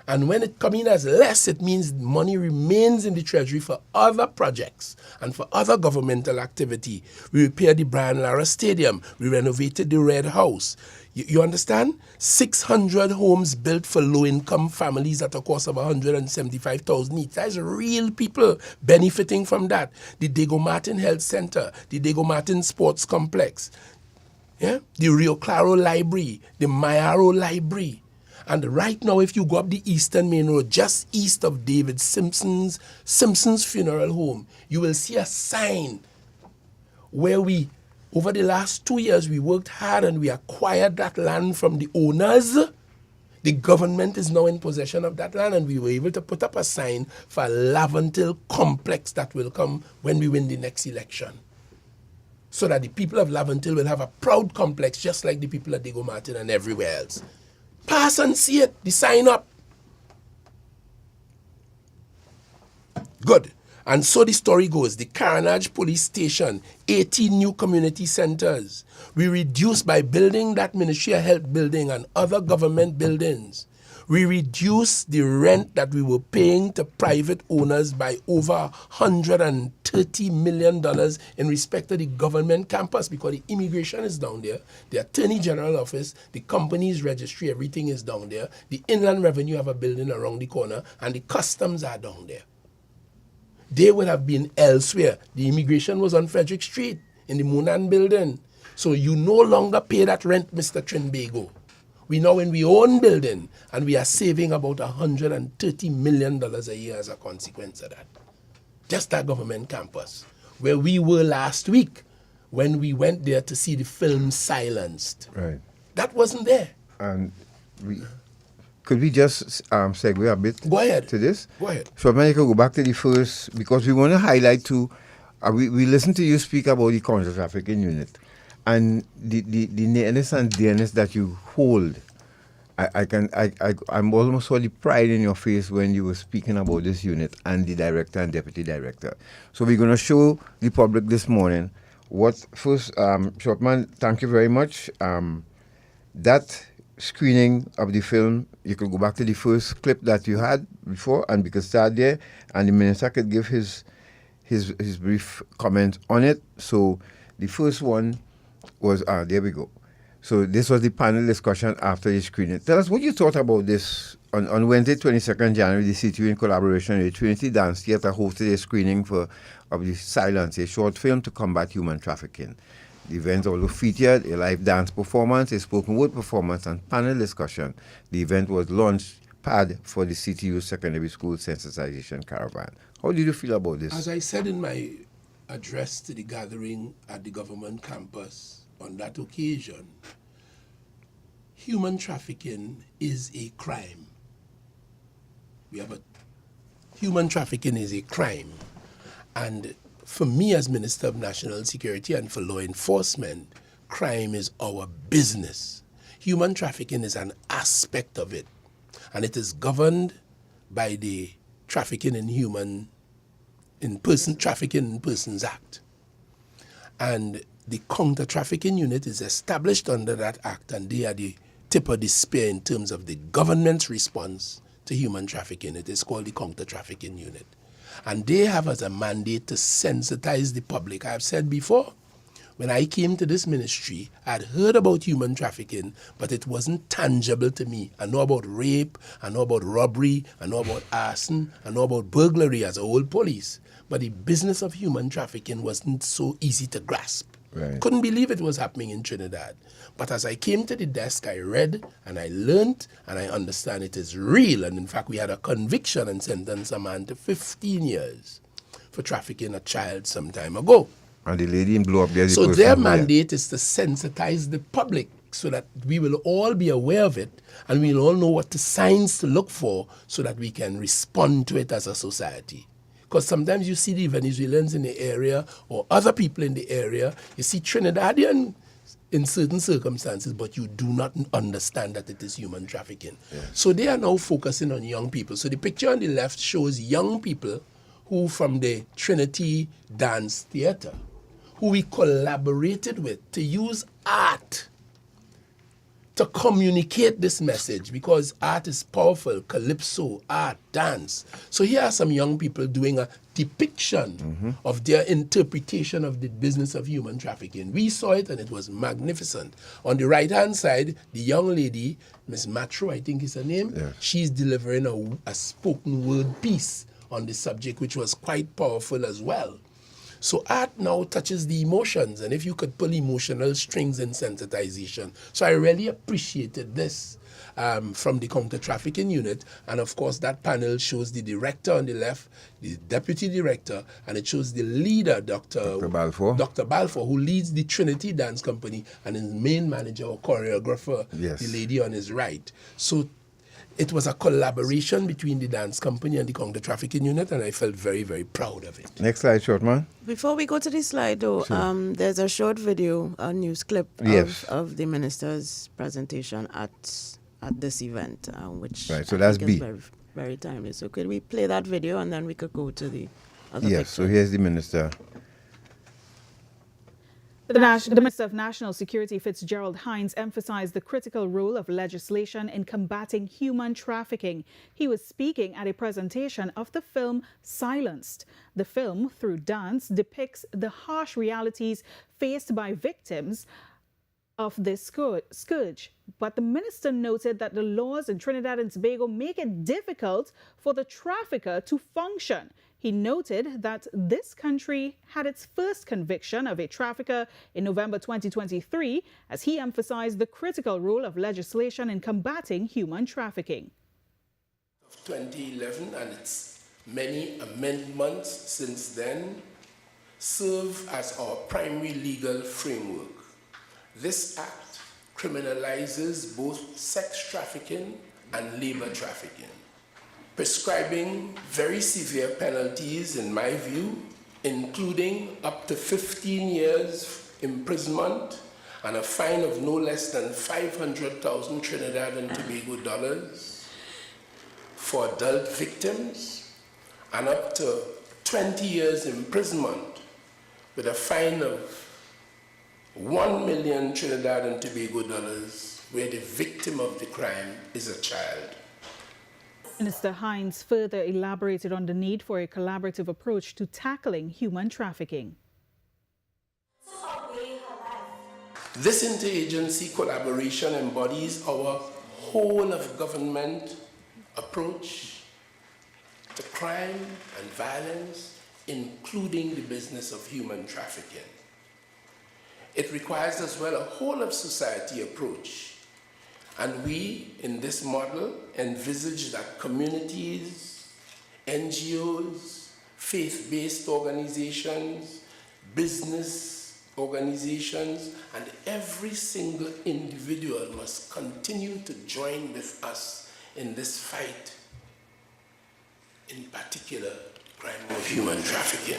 And when it comes in as less, it means money remains in the treasury for other projects and for other governmental activity. We repaired the Brian Lara Stadium. We renovated the Red House. You understand? 600 homes built for low-income families at a cost of $175,000 each. That's real people benefiting from that. The Diego Martin Health Center, the Diego Martin Sports Complex, yeah? The Rio Claro Library, the Mayaro Library. And right now, if you go up the Eastern Main Road, just east of David Simpson's funeral home, you will see a sign where over the last 2 years, we worked hard and we acquired that land from the owners. The government is now in possession of that land, and we were able to put up a sign for a Laventil complex that will come when we win the next election. So that the people of Laventil will have a proud complex just like the people at Diego Martin and everywhere else. Pass and see it, the sign up. Good. And so the story goes, the Caranage Police Station, 18 new community centers. We reduced by building that Ministry of Health building and other government buildings. We reduced the rent that we were paying to private owners by over $130 million in respect to the government campus, because the immigration is down there, the Attorney General office, the company's registry, everything is down there. The Inland Revenue have a building around the corner, and the customs are down there. They would have been elsewhere. The immigration was on Frederick Street in the Moonan building. So you no longer pay that rent, Mr. Trinbago. We now in we own building, and we are saving about $130 million a year as a consequence of that. Just that government campus, where we were last week when we went there to see the film Silenced. Right. That wasn't there. And could we just segue a bit Go ahead. to this? Go ahead. So maybe I could go back to the first, because we want to highlight too, we listened to you speak about the counter-trafficking unit and the nearness and dearness that you hold. I'm almost saw the pride in your face when you were speaking about this unit and the director and deputy director. So we're going to show the public this morning what first, Shortman, thank you very much. That screening of the film, you could go back to the first clip that you had before, and we could start there, and the minister could give his brief comment on it. So the first one was, there we go. So this was the panel discussion after the screening. Tell us what you thought about this. On Wednesday, 22nd January, the CTU, in collaboration with Trinity Dance Theatre, hosted a screening of the Silence, a short film to combat human trafficking. The event also featured a live dance performance, a spoken word performance, and panel discussion. The event was launch pad for the CTU Secondary School Sensitization Caravan. How did you feel about this? As I said in my address to the gathering at the government campus on that occasion, human trafficking is a crime. Human trafficking is a crime. And for me as Minister of National Security and for law enforcement, crime is our business. Human trafficking is an aspect of it. And it is governed by the Trafficking in Persons Act. And the Counter-Trafficking Unit is established under that act, and they are the tip of the spear in terms of the government's response to human trafficking. It is called the Counter-Trafficking Unit. And they have as a mandate to sensitize the public. I've said before, when I came to this ministry, I'd heard about human trafficking, but it wasn't tangible to me. I know about rape, I know about robbery, I know about arson, I know about burglary as a whole police. But the business of human trafficking wasn't so easy to grasp. Right. Couldn't believe it was happening in Trinidad. But as I came to the desk, I read and I learned and I understand it is real. And in fact, we had a conviction and sentenced a man to 15 years for trafficking a child some time ago. And the lady in blue up there. So their mandate is to sensitize the public so that we will all be aware of it and we'll all know what the signs to look for so that we can respond to it as a society. Because sometimes you see the Venezuelans in the area or other people in the area, you see Trinidadian in certain circumstances, but you do not understand that it is human trafficking. Yeah. So they are now focusing on young people. So the picture on the left shows young people who from the Trinity Dance Theatre, who we collaborated with to use art to communicate this message, because art is powerful, calypso, art, dance. So here are some young people doing a depiction of their interpretation of the business of human trafficking. We saw it and it was magnificent. On the right-hand side, the young lady, Miss Matro, I think is her name, she's delivering a spoken word piece on the subject, which was quite powerful as well. So art now touches the emotions, and if you could pull emotional strings in sensitization. So I really appreciated this from the Counter-Trafficking Unit, and of course that panel shows the director on the left, the deputy director, and it shows the leader, Dr. Balfour, who leads the Trinity Dance Company, and his main manager or choreographer, the lady on his right. So it was a collaboration between the dance company and the Counter-Trafficking Unit, and I felt very, very proud of it. Next slide, short man. Before we go to the slide, though, there's a short video, a news clip of the minister's presentation at this event, which so that's is very, very timely. So could we play that video and then we could go to the other picture? So here's the minister. The Minister of National Security, Fitzgerald Hinds, emphasized the critical role of legislation in combating human trafficking. He was speaking at a presentation of the film Silenced. The film, through dance, depicts the harsh realities faced by victims of this scourge. But the minister noted that the laws in Trinidad and Tobago make it difficult for the trafficker to function. He noted that this country had its first conviction of a trafficker in November 2023, as he emphasized the critical role of legislation in combating human trafficking. 2011 and its many amendments since then serve as our primary legal framework. This act criminalizes both sex trafficking and labor trafficking, prescribing very severe penalties, in my view, including up to 15 years imprisonment and a fine of no less than 500,000 Trinidad and Tobago dollars for adult victims, and up to 20 years imprisonment with a fine of 1 million Trinidad and Tobago dollars where the victim of the crime is a child. Minister Hinds further elaborated on the need for a collaborative approach to tackling human trafficking. This interagency collaboration embodies our whole of government approach to crime and violence, including the business of human trafficking. It requires as well a whole of society approach. And we, in this model, envisage that communities, NGOs, faith-based organizations, business organizations, and every single individual must continue to join with us in this fight, in particular, the crime of human trafficking.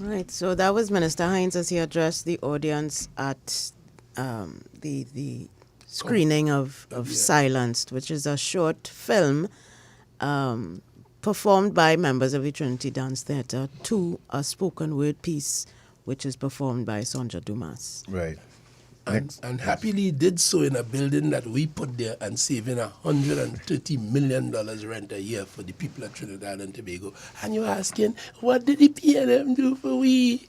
Right, so that was Minister Hinds as he addressed the audience at the screening of Silenced, which is a short film performed by members of the Trinity Dance Theatre to a spoken word piece, which is performed by Sonja Dumas. Right. And happily did so in a building that we put there and saving $130 million rent a year for the people of Trinidad and Tobago. And you're asking, what did the PNM do for we?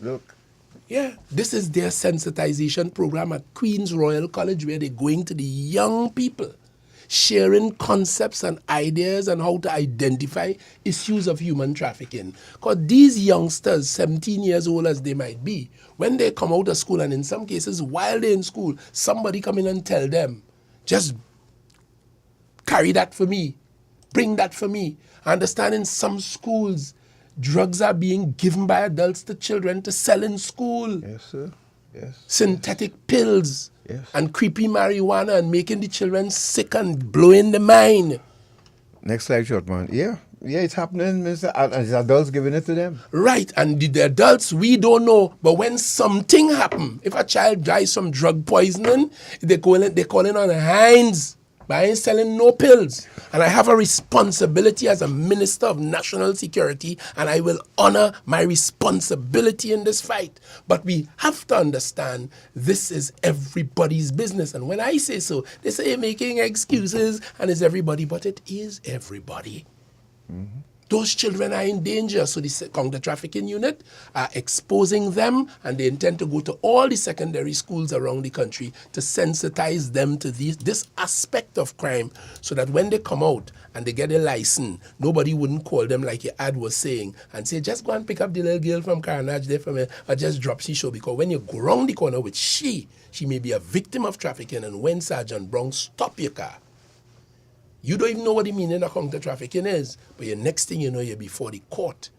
Look. Yeah, this is their sensitization program at Queen's Royal College, where they're going to the young people, sharing concepts and ideas on how to identify issues of human trafficking. Because these youngsters, 17 years old as they might be, when they come out of school, and in some cases while they're in school, somebody come in and tell them, just carry that for me, bring that for me. I understand in some schools, drugs are being given by adults to children to sell in school. Yes, sir. Yes. Synthetic pills. Yes. And creepy marijuana and making the children sick and blowing the mind. Next slide, short man. Yeah, it's happening, Mr. And it's adults giving it to them. Right, and the adults, we don't know. But when something happens, if a child dies from drug poisoning, they call in on Hinds. But I ain't selling no pills. And I have a responsibility as a Minister of National Security, and I will honor my responsibility in this fight. But we have to understand this is everybody's business. And when I say so, they say you're making excuses and it's everybody, but it is everybody. Mm-hmm. Those children are in danger, so the counter-trafficking unit are exposing them, and they intend to go to all the secondary schools around the country to sensitize them to this aspect of crime, so that when they come out and they get a license, nobody wouldn't call them like your ad was saying and say, just go and pick up the little girl from Carnage there from or just drop she show. Because when you go round the corner with she may be a victim of trafficking, and when Sergeant Brown stop your car, you don't even know what the meaning of counter-trafficking is, but the next thing you know, you're before the court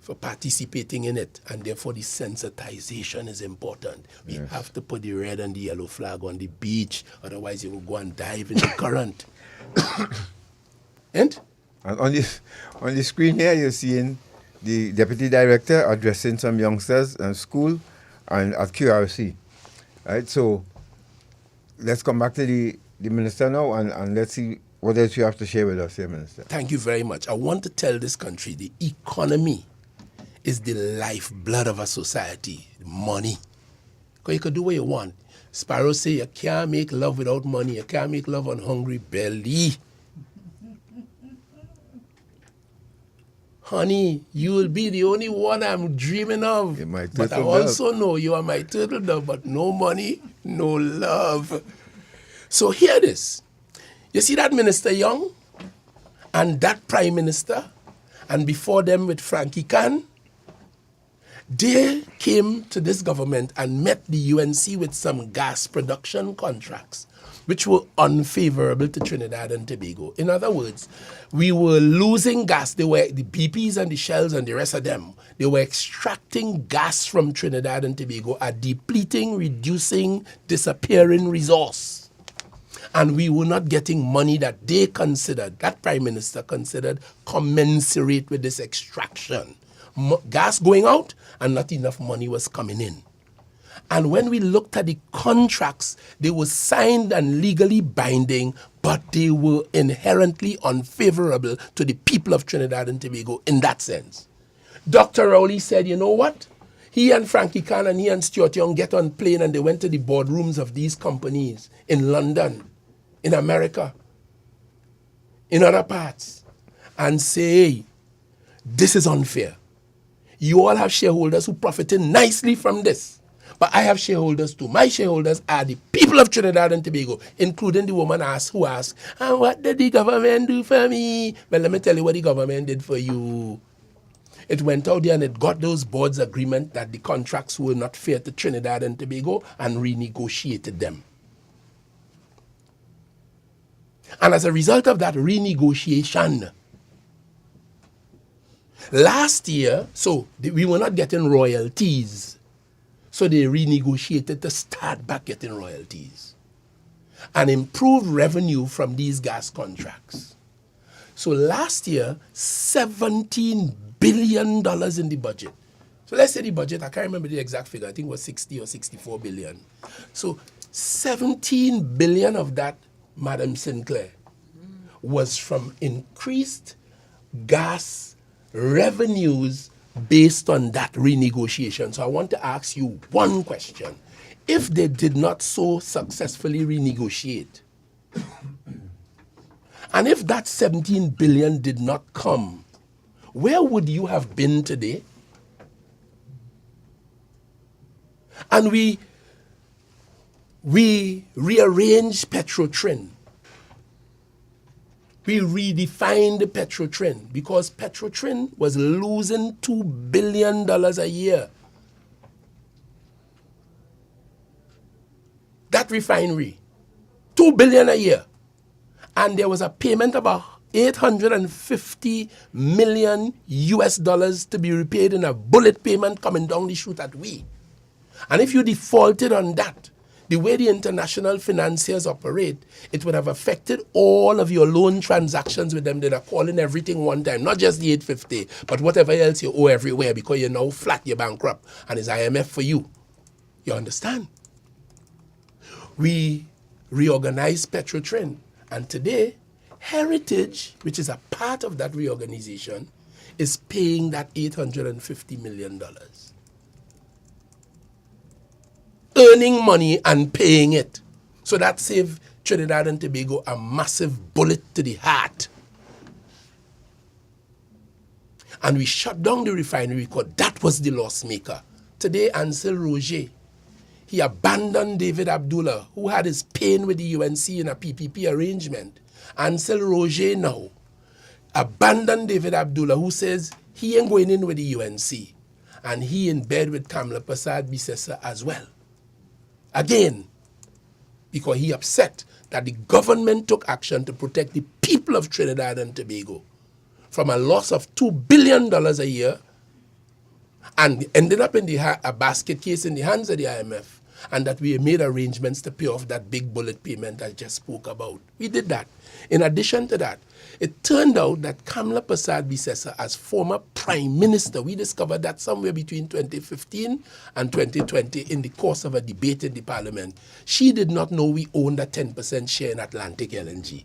for participating in it, and therefore the sensitization is important. We have to put the red and the yellow flag on the beach, otherwise you will go and dive in the current. And on the screen here, you're seeing the Deputy Director addressing some youngsters at school and at QRC. Right, so let's come back to the Minister now, and let's see what else you have to share with us here, Minister. Thank you very much. I want to tell this country the economy is the lifeblood of a society, money. Because you can do what you want. Sparrow say you can't make love without money. You can't make love on hungry belly. Honey, you will be the only one I'm dreaming of. But I also know you are my turtle dove, but no money, no love. So hear this. You see that Minister Young and that Prime Minister, and before them with Frankie Khan, they came to this government and met the UNC with some gas production contracts, which were unfavorable to Trinidad and Tobago. In other words, we were losing gas. They were the BPs and the Shells and the rest of them. They were extracting gas from Trinidad and Tobago, a depleting, reducing, disappearing resource. And we were not getting money that they considered, that Prime Minister considered, commensurate with this extraction. Gas going out and not enough money was coming in. And when we looked at the contracts, they were signed and legally binding, but they were inherently unfavorable to the people of Trinidad and Tobago in that sense. Dr. Rowley said, you know what? He and Frankie Khan and he and Stuart Young get on plane and they went to the boardrooms of these companies in London, in America, in other parts, and say, hey, this is unfair. You all have shareholders who profited nicely from this. But I have shareholders too. My shareholders are the people of Trinidad and Tobago, including the woman who asked, and what did the government do for me? Well, let me tell you what the government did for you. It went out there and it got those boards agreement that the contracts were not fair to Trinidad and Tobago and renegotiated them. And as a result of that renegotiation, last year, we were not getting royalties. So they renegotiated to start back getting royalties and improve revenue from these gas contracts. So last year, $17 billion in the budget. So let's say the budget, I can't remember the exact figure, I think it was 60 or 64 billion. So 17 billion of that, Madam Sinclair, was from increased gas revenues based on that renegotiation. So I want to ask you one question. If they did not so successfully renegotiate, and if that 17 billion did not come, where would you have been today? And we rearranged Petrotrin. We redefined the Petrotrin because Petrotrin was losing $2 billion a year. That refinery, $2 billion a year. And there was a payment of $850 million US to be repaid in a bullet payment coming down the chute at we. And if you defaulted on that, the way the international financiers operate, it would have affected all of your loan transactions with them. They're calling everything one time, not just the 850, but whatever else you owe everywhere because you're now flat, you're bankrupt, and it's IMF for you. You understand? We reorganized Petrotrin, and today, Heritage, which is a part of that reorganization, is paying that $850 million. Earning money and paying it. So that saved Trinidad and Tobago a massive bullet to the heart. And we shut down the refinery because that was the loss maker. Today, Ansel Roger, he abandoned David Abdullah, who had his pain with the UNC in a PPP arrangement. Ansel Roger now abandoned David Abdullah, who says he ain't going in with the UNC. And he in bed with Kamla Prasad Bisesa as well. Again, because he upset that the government took action to protect the people of Trinidad and Tobago from a loss of $2 billion a year and ended up in a basket case in the hands of the IMF, and that we made arrangements to pay off that big bullet payment I just spoke about. We did that. In addition to that, it turned out that Kamla Prasad Bisesa, as former Prime Minister, we discovered that somewhere between 2015 and 2020 in the course of a debate in the Parliament, she did not know we owned a 10% share in Atlantic LNG.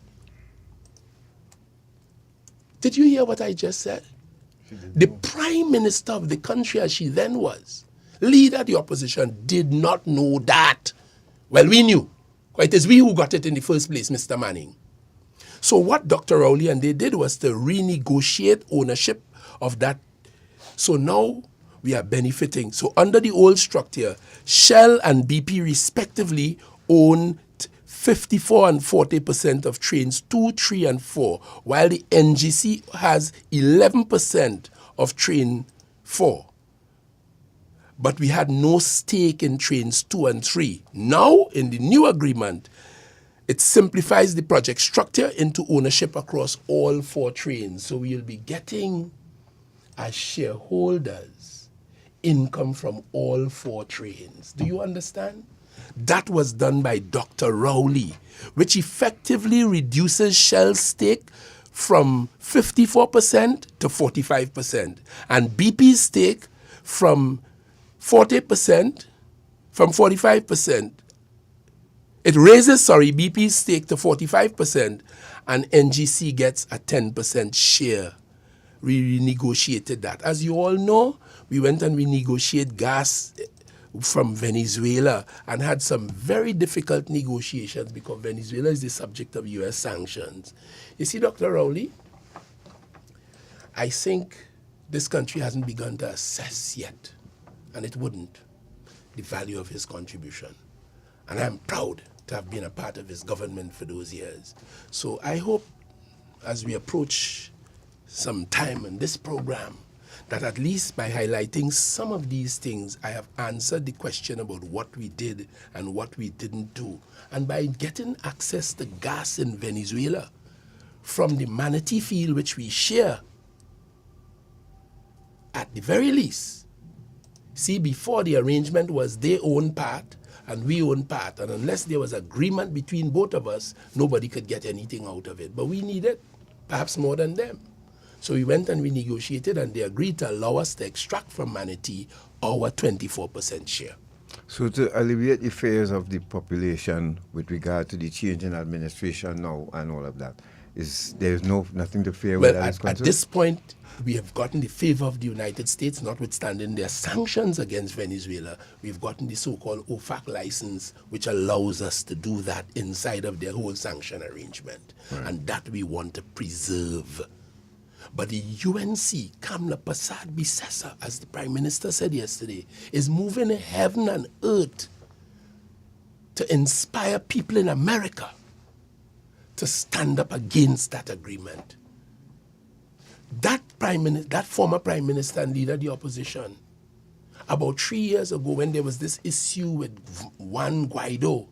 Did you hear what I just said? The Prime Minister of the country, as she then was, leader of the opposition, did not know that. Well, we knew. It is we who got it in the first place, Mr. Manning. So what Dr. Rowley and they did was to renegotiate ownership of that. So now we are benefiting. So under the old structure, Shell and BP respectively own 54 and 40% of trains 2, 3, and 4, while the NGC has 11% of train 4. But we had no stake in trains 2 and 3. Now, in the new agreement, it simplifies the project structure into ownership across all 4 trains. So we'll be getting, as shareholders, income from all 4 trains. Do you understand? That was done by Dr. Rowley, which effectively reduces Shell's stake from 54% to 45%, and BP's stake from 40%, from 45%. It raises, BP's stake to 45%, and NGC gets a 10% share. We renegotiated that. As you all know, We went and we negotiated gas from Venezuela and had some very difficult negotiations because Venezuela is the subject of U.S. sanctions. You see, Dr. Rowley, I think this country hasn't begun to assess yet, and it wouldn't, the value of his contribution. And I'm proud to have been a part of his government for those years. So I hope as we approach some time in this program, that at least by highlighting some of these things, I have answered the question about what we did and what we didn't do. And by getting access to gas in Venezuela from the Manatee field, which we share, at the very least, see, before the arrangement was they own part and we own part, and unless there was agreement between both of us, nobody could get anything out of it. But we needed perhaps more than them. So we went and we negotiated, and they agreed to allow us to extract from Manatee our 24% share. So to alleviate the fears of the population with regard to the change in administration now and all of that, there's nothing to fear with that? At this point, we have gotten the favor of the United States, notwithstanding their sanctions against Venezuela. We've gotten the so-called OFAC license, which allows us to do that inside of their whole sanction arrangement. Right. And that we want to preserve. But the UNC, Kamla Prasad Bisesa, as the Prime Minister said yesterday, is moving heaven and earth to inspire people in America to stand up against that agreement. That former Prime Minister and leader of the opposition, about 3 years ago when there was this issue with Juan Guaido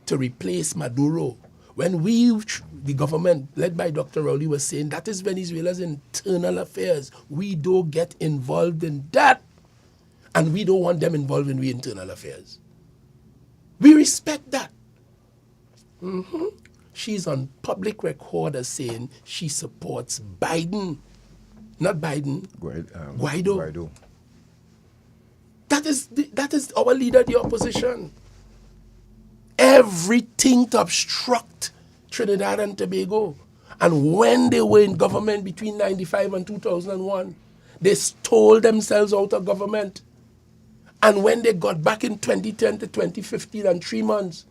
to replace Maduro, when the government led by Dr. Rowley was saying that is Venezuela's internal affairs, we don't get involved in that, and we don't want them involved in our internal affairs. We respect that. She's on public record as saying she supports Biden, not Biden, Guaido. That is our leader of the opposition. Everything to obstruct Trinidad and Tobago. And when they were in government between 1995 and 2001, they stole themselves out of government. And when they got back in 2010 to 2015 and 3 months,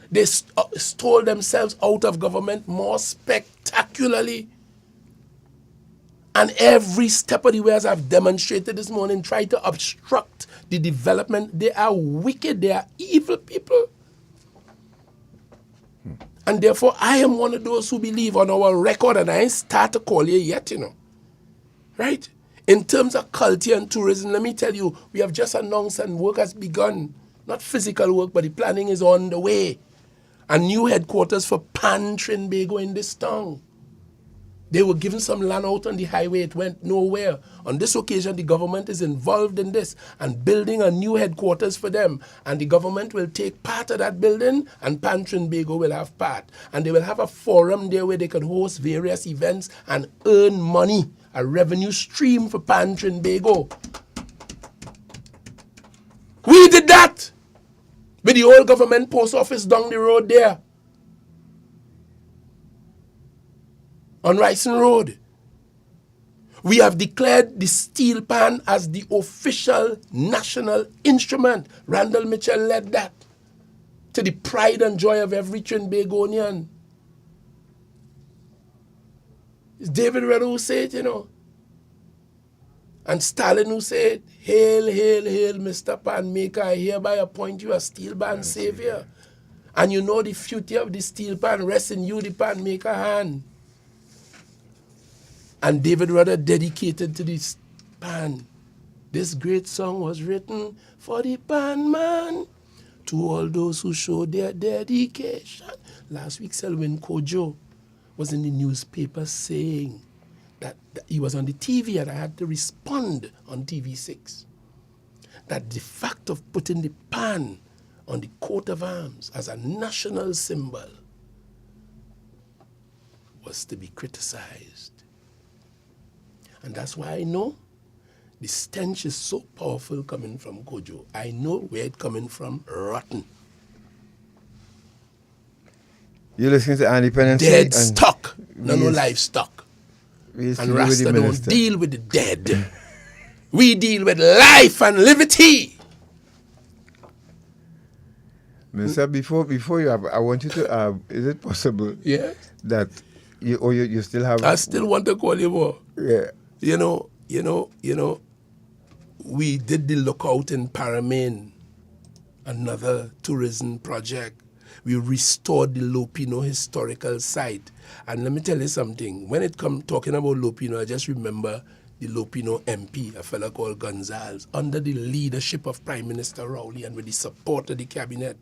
they stole themselves out of government more spectacularly. And every step of the way, as I've demonstrated this morning, try to obstruct the development. They are wicked. They are evil people. And therefore, I am one of those who believe on our record, and I ain't start to call you yet, Right? In terms of culture and tourism, let me tell you, we have just announced and work has begun. Not physical work, but the planning is on the way. A new headquarters for Pan Trinbago in this town. They were given some land out on the highway. It went nowhere. On this occasion, the government is involved in this and building a new headquarters for them. And the government will take part of that building, and Pan Trinbago will have part. And they will have a forum there where they can host various events and earn money, a revenue stream for Pan Trinbago. We did that with the old government post office down the road there. On Ryson Road. We have declared the steel pan as the official national instrument. Randall Mitchell led that to the pride and joy of every Trinbagonian. It's David Redder who said it, And Stalin who said, hail, hail, hail, Mr. Pan Maker, I hereby appoint you as steel pan savior. And the future of the steel pan rests in you, the pan maker hand. And David Rudder dedicated to this pan. This great song was written for the pan man, to all those who showed their dedication. Last week, Selwyn Kojo was in the newspaper saying that he was on the TV and I had to respond on TV6. That the fact of putting the pan on the coat of arms as a national symbol was to be criticized. And that's why I know the stench is so powerful coming from Kojo. I know where it's coming from, rotten. You're listening to Anti-trafficking. Dead stock, no livestock. And Rasta don't deal with the dead. We deal with life and liberty. Mr. Before you have, I want you to is it possible that you still have... I still want to call you more. Yeah. You know, we did the lookout in Paramain, another tourism project. We restored the Lopino historical site. And let me tell you something. When it comes talking about Lopino, I just remember the Lopino MP, a fellow called Gonzalez, under the leadership of Prime Minister Rowley and with the support of the cabinet.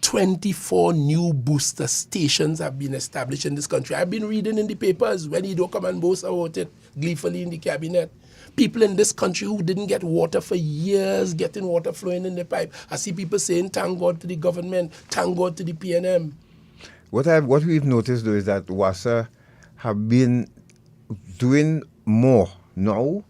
24 new booster stations have been established in this country. I've been reading in the papers when he don't come and boast about it gleefully in the cabinet. People in this country who didn't get water for years, getting water flowing in the pipe. I see people saying, thank God to the government, thank God to the PNM. What we've noticed though is that WASA have been doing more now,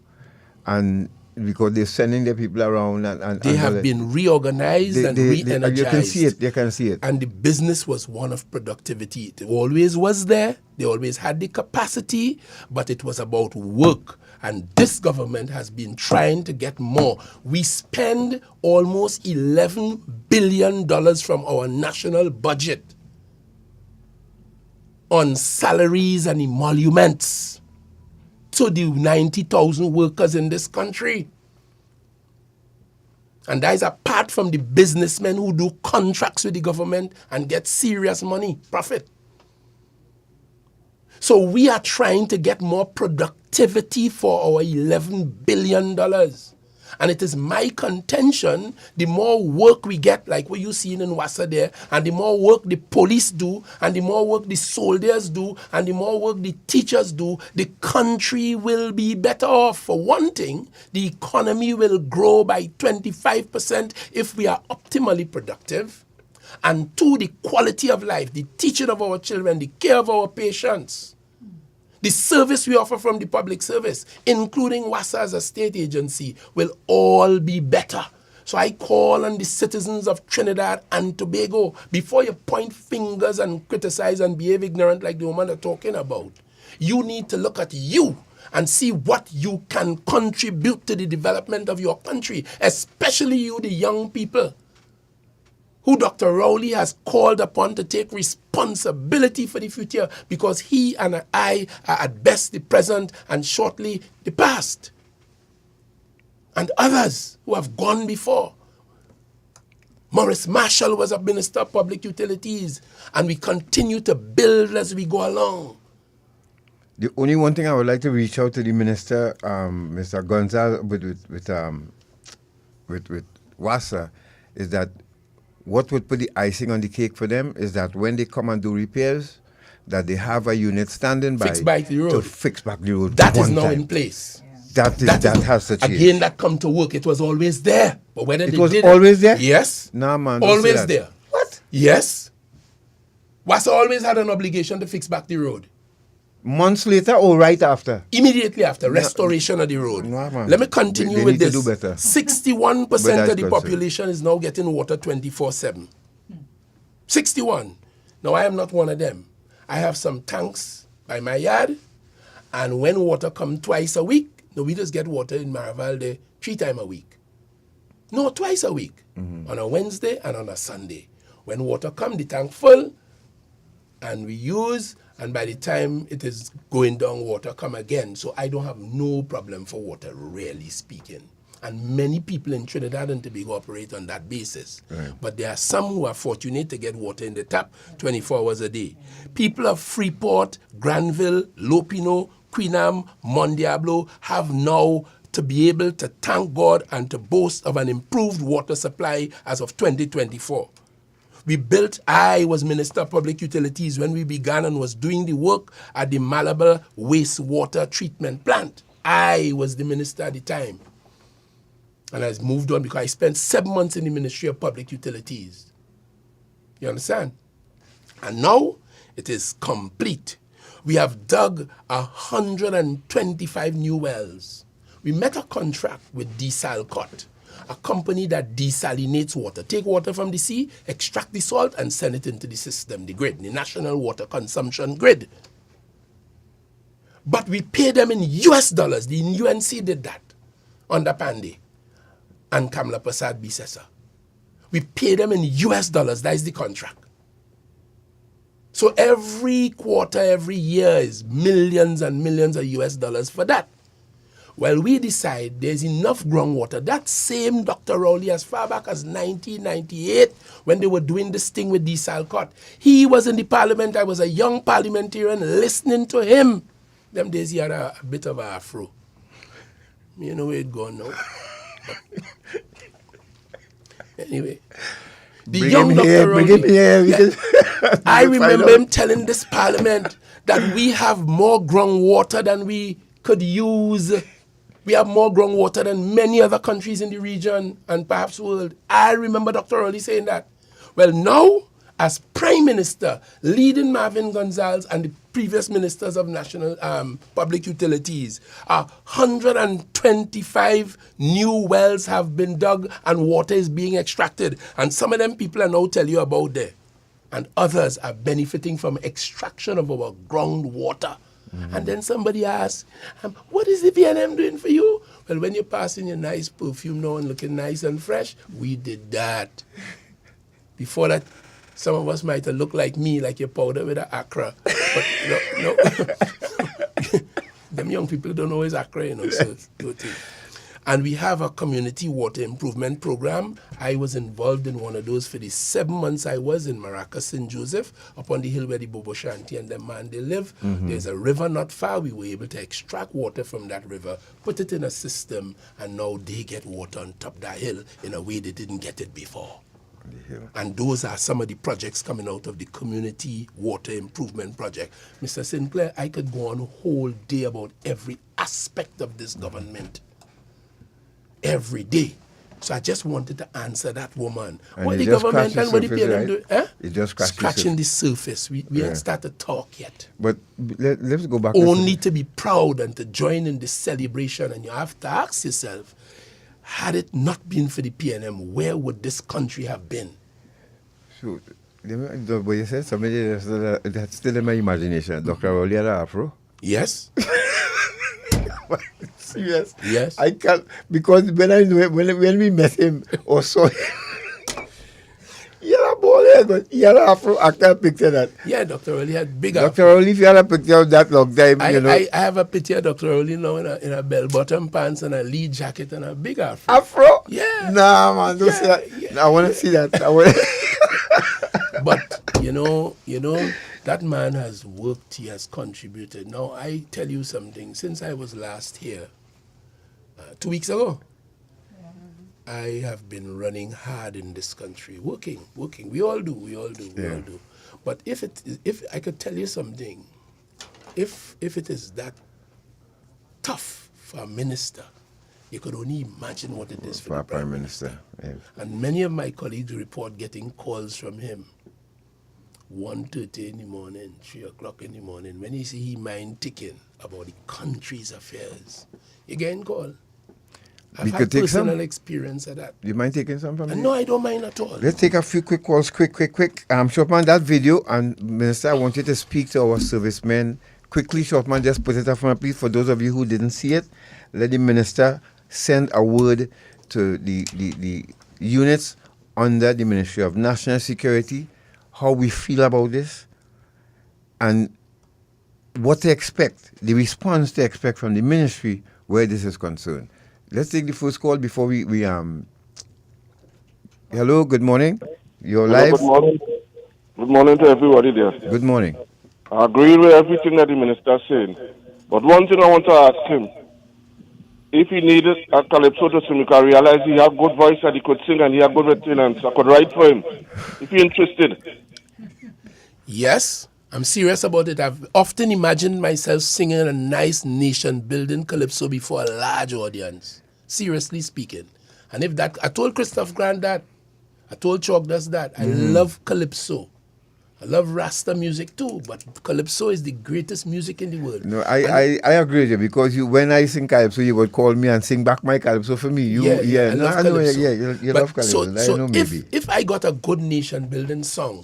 and because they're sending their people around and they have been reorganized and re-energized. You can see it. And the business was one of productivity. It always was there. They always had the capacity, but it was about work. And this government has been trying to get more. We spend almost $11 billion from our national budget on salaries and emoluments to the 90,000 workers in this country. And that is apart from the businessmen who do contracts with the government and get serious money, profit. So we are trying to get more productivity for our $11 billion. And it is my contention, the more work we get, like what you seen in Wassa there, and the more work the police do, and the more work the soldiers do, and the more work the teachers do, the country will be better off. For one thing, the economy will grow by 25% if we are optimally productive. And two, the quality of life, the teaching of our children, the care of our patients, the service we offer from the public service, including WASA as a state agency, will all be better. So I call on the citizens of Trinidad and Tobago, before you point fingers and criticize and behave ignorant like the woman are talking about, you need to look at you and see what you can contribute to the development of your country, especially you, the young people, who Dr. Rowley has called upon to take responsibility for the future, because he and I are at best the present and shortly the past. And others who have gone before. Maurice Marshall was a Minister of Public Utilities, and we continue to build as we go along. The only one thing I would like to reach out to the Minister, Mr. Gonzalez, with WASA, is that what would put the icing on the cake for them is that when they come and do repairs, that they have a unit standing by to fix back the road. That is now in place. That has to change. Again, that come to work. It was always there. But whether it was always there? Yes. No, man. Always there. What? Yes. WASA always had an obligation to fix back the road. Months later or right after? Immediately after, restoration of the road. No, let me continue with this. To do better. 61% of the population is now getting water 24/7. 61. Now, I am not one of them. I have some tanks by my yard, and when water comes twice a week, no, we just get water in Maravalde 3 times a week. No, twice a week. On a Wednesday and on a Sunday. When water comes, the tank full, and we use, and by the time it is going down, water come again. So I don't have no problem for water, really speaking. And many people in Trinidad and Tobago operate on that basis. Right. But there are some who are fortunate to get water in the tap 24 hours a day. People of Freeport, Granville, Lopino, Queenam, Mondiablo have now to be able to thank God and to boast of an improved water supply as of 2024. I was Minister of Public Utilities when we began and was doing the work at the Malabo wastewater treatment plant. I was the minister at the time. And I moved on because I spent 7 months in the Ministry of Public Utilities. You understand? And now it is complete. We have dug 125 new wells. We met a contract with Desalcott, a company that desalinates water. Take water from the sea, extract the salt, and send it into the system, the grid, the national water consumption grid. But we pay them in US dollars. The UNC did that. under Pandey and Kamala Prasad Bisesa. We pay them in US dollars. That is the contract. So every quarter, every year is millions and millions of US dollars for that. Well, we decide there's enough groundwater. That same Dr. Rowley, as far back as 1998, when they were doing this thing with Desalcott, he was in the parliament. I was a young parliamentarian listening to him. Them days he had a bit of an afro. You know where it gone now. Anyway, the young Dr. Rowley, I remember him telling this parliament that we have more groundwater than we could use. We have more groundwater than many other countries in the region and perhaps world. I remember Dr. Rowley saying that. Well, now, as Prime Minister, leading Marvin Gonzalez and the previous ministers of national public utilities, 125 new wells have been dug and water is being extracted. And some of them people are now tell you about there. And others are benefiting from extraction of our groundwater. And then somebody asks, what is the PNM doing for you? Well, when you're passing your nice perfume now and looking nice and fresh, we did that. Before that, some of us might have looked like me, like your powder with an Accra. But no. Them young people don't know it's Accra, so don't think. And we have a community water improvement program. I was involved in one of those for the 7 months I was in Maracas, St. Joseph, up on the hill where the Bobo Shanti and the man they live. There's a river not far. We were able to extract water from that river, put it in a system, and now they get water on top of that hill in a way they didn't get it before. And those are some of the projects coming out of the community water improvement project. Mr. Sinclair, I could go on a whole day about every aspect of this government. Every day. So I just wanted to answer that woman. And what the government and what the PNM right? do? It just scratching the surface. We ain't started to talk yet. But let's go back. Only to be proud and to join in this celebration. And you have to ask yourself, had it not been for the PNM, where would this country have been? So, but you said somebody that's still in my imagination. Dr. Rowley had an afro? Yes. Serious? Yes. I can't, because when we met him or saw him, he had a bald head, but he had an afro. I can't picture that. Yeah, Dr. Rowley had big afro. Dr. Rowley, if you had a picture of that long time, I have a picture of Dr. Rowley now in a bell-bottom pants and a lead jacket and a big afro. Afro? Yeah. Nah, man, don't say that. Yeah. I want to see that. But, you know, that man has worked, he has contributed. Now, I tell you something. Since I was last here, 2 weeks ago, I have been running hard in this country, working. We all do. But if I could tell you something, if it is that tough for a minister, you could only imagine what it is for the Prime Minister. Yeah. And many of my colleagues report getting calls from him 1:30 in the morning, 3 o'clock in the morning, when you see he mind ticking about the country's affairs. You get a call. I've had personal experience of that. You mind taking some from me? No, I don't mind at all. Let's take a few quick calls, quick. Shortman, that video, and Minister, I want you to speak to our servicemen quickly. Shortman, just put it up for me, please. For those of you who didn't see it, let the Minister send a word to the units under the Ministry of National Security, how we feel about this, and what to expect, the response to expect from the ministry where this is concerned. Let's take the first call before we Hello, good morning. You're live. Good morning. Good morning to everybody there. Good morning. I agree with everything that the minister is saying. But one thing I want to ask him, if he needed a calypso to sing, I realize he had good voice and he could sing and he had good maintenance. I could write for him if you're interested. Yes, I'm serious about it. I've often imagined myself singing a nice nation-building calypso before a large audience. Seriously speaking. And if that, I told Christoph Grant that. I told Chalk does that. I love calypso. I love Rasta music too, but calypso is the greatest music in the world. No, I agree with you, because when I sing calypso, you would call me and sing back my calypso for me. You love calypso. So if I got a good nation-building song,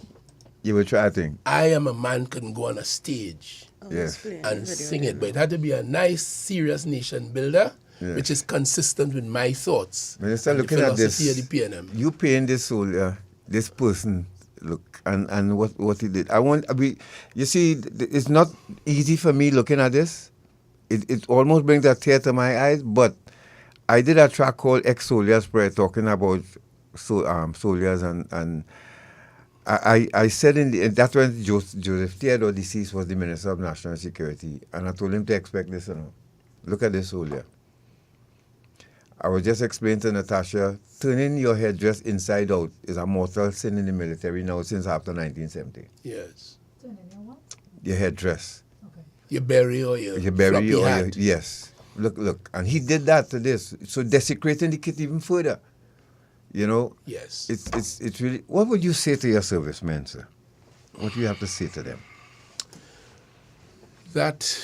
you would try a thing. I am a man can go on a stage yes. and sing it, but it had to be a nice, serious nation builder. which is consistent with my thoughts. Minister, and the looking at this, philosophy of the PNM. you paying this soldier, this person, look, and what he did. You see, it's not easy for me looking at this. It almost brings a tear to my eyes, but I did a track called Ex-Soldiers Prayer talking about soldiers and I said that's when Joseph Theodore deceased was the Minister of National Security, and I told him to expect this. Look at this soldier. I was just explaining to Natasha, turning your headdress inside out is a mortal sin in the military now since after 1970. Yes. Your headdress. Okay. Your berry or your floppy hat. Yes. Look. And he did that to this. So desecrating the kit even further. You know? Yes. It's really... What would you say to your servicemen, sir? What do you have to say to them? That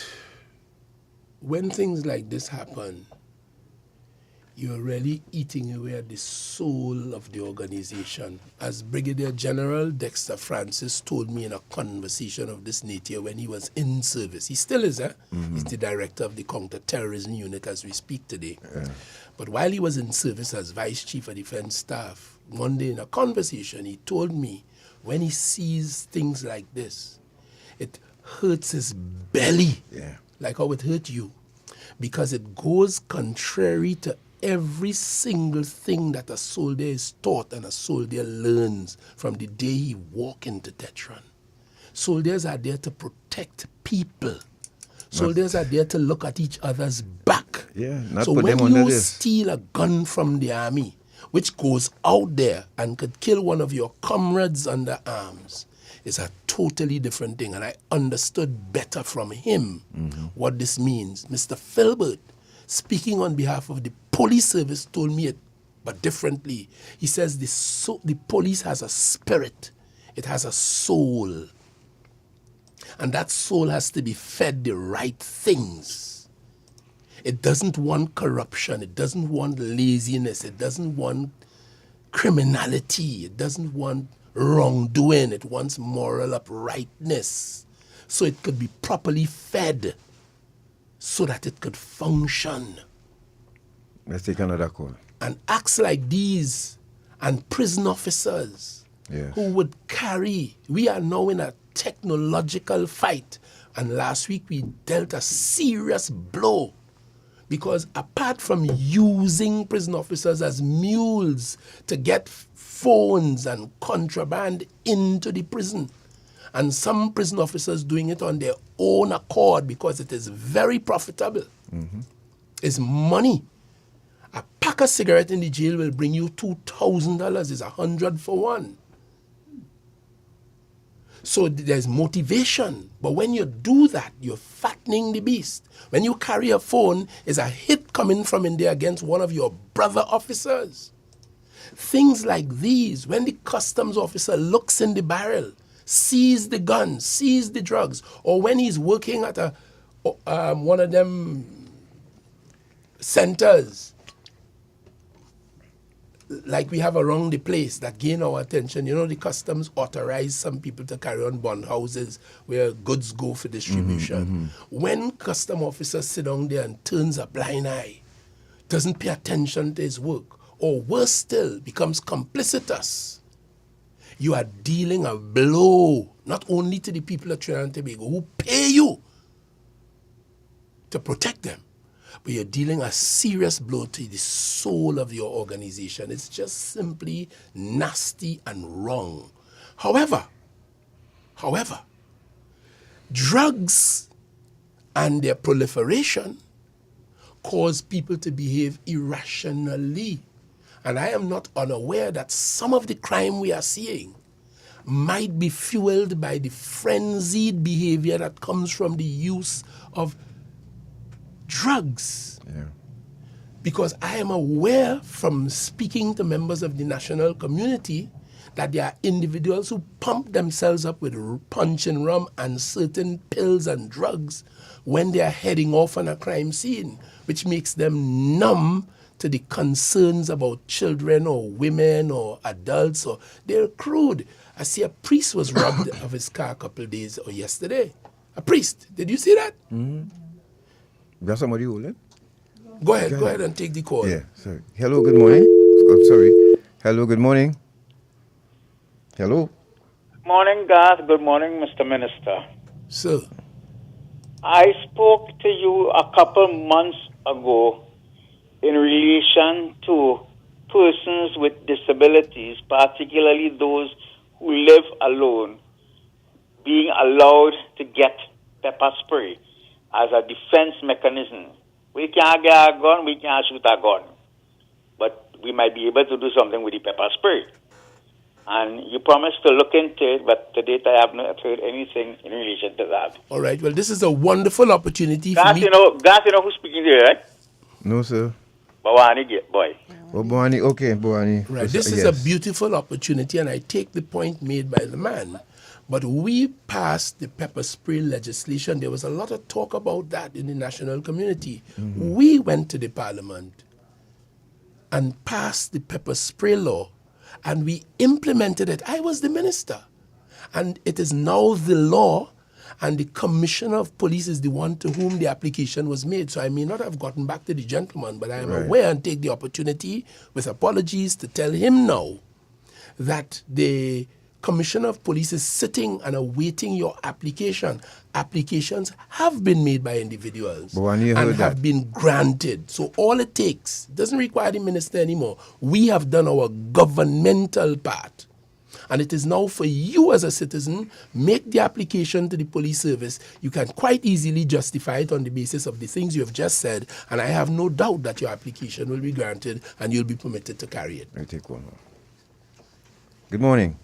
when things like this happen, you're really eating away at the soul of the organization. As Brigadier General Dexter Francis told me in a conversation of this nature when he was in service. He still is, He's the director of the counter-terrorism unit as we speak today. Yeah. But while he was in service as Vice Chief of Defense Staff, one day in a conversation, he told me when he sees things like this, it hurts his belly, like how it hurt you, because it goes contrary to every single thing that a soldier is taught and a soldier learns from the day he walks into Tetron. Soldiers are there to protect people. Soldiers are there to look at each other's back. Yeah, not so put when them under you this. steal a gun from the army, which goes out there and could kill one of your comrades under arms, it's a totally different thing. And I understood better from him what this means. Mr. Filbert, speaking on behalf of the police service, told me it, but differently. He says the police has a spirit. It has a soul. And that soul has to be fed the right things. It doesn't want corruption. It doesn't want laziness. It doesn't want criminality. It doesn't want wrongdoing. It wants moral uprightness. So it could be properly fed so that it could function. Let's take another call. And acts like these and prison officers who would carry, we are now in a technological fight. And last week we dealt a serious blow because apart from using prison officers as mules to get phones and contraband into the prison, and some prison officers doing it on their own accord because it is very profitable. It's money. A pack of cigarette in the jail will bring you $2,000. It's 100 for one. So there's motivation. But when you do that, you're fattening the beast. When you carry a phone, it's a hit coming from in there against one of your brother officers. Things like these, when the customs officer looks in the barrel, sees the gun, sees the drugs, or when he's working at one of them centers, like we have around the place that gain our attention. You know, the customs authorize some people to carry on bond houses where goods go for distribution. When custom officers sit down there and turns a blind eye, doesn't pay attention to his work, or worse still, becomes complicitous, you are dealing a blow, not only to the people of Trinidad and Tobago who pay you to protect them, but you're dealing a serious blow to the soul of your organization. It's just simply nasty and wrong. However, drugs and their proliferation cause people to behave irrationally. And I am not unaware that some of the crime we are seeing might be fueled by the frenzied behavior that comes from the use of drugs. Because I am aware from speaking to members of the national community that there are individuals who pump themselves up with punch and rum and certain pills and drugs when they are heading off on a crime scene, which makes them numb to the concerns about children or women or adults, or they're crude. I see a priest was robbed of his car a couple of days or yesterday. A priest. Did you see that? Got somebody holding? Go ahead and take the call. Yeah, sorry. Hello, good morning. Oh, sorry. Hello, good morning. Hello. Morning, Garth. Good morning, Mr. Minister. Sir. I spoke to you a couple months ago in relation to persons with disabilities, particularly those who live alone, being allowed to get pepper spray as a defense mechanism. We can't get a gun, we can't shoot a gun, but we might be able to do something with the pepper spray. And you promised to look into it, but to date I have not heard anything in relation to that. All right. Well, this is a wonderful opportunity for me. You know who's speaking to you, right? No, sir. Bawani, boy. Oh, Bawani, okay, Bawani. Right. This is a beautiful opportunity, and I take the point made by the man. But we passed the pepper spray legislation. There was a lot of talk about that in the national community. Mm-hmm. We went to the parliament and passed the pepper spray law, and we implemented it. I was the minister. And it is now the law, and the commissioner of police is the one to whom the application was made. So I may not have gotten back to the gentleman, but I am aware and take the opportunity with apologies to tell him now that the commissioner of police is sitting and awaiting your application. Applications have been made by individuals and have been granted. So all it takes, doesn't require the minister anymore. We have done our governmental part. And it is now for you as a citizen, make the application to the police service. You can quite easily justify it on the basis of the things you have just said. And I have no doubt that your application will be granted and you'll be permitted to carry it. Let me take one more. Good morning.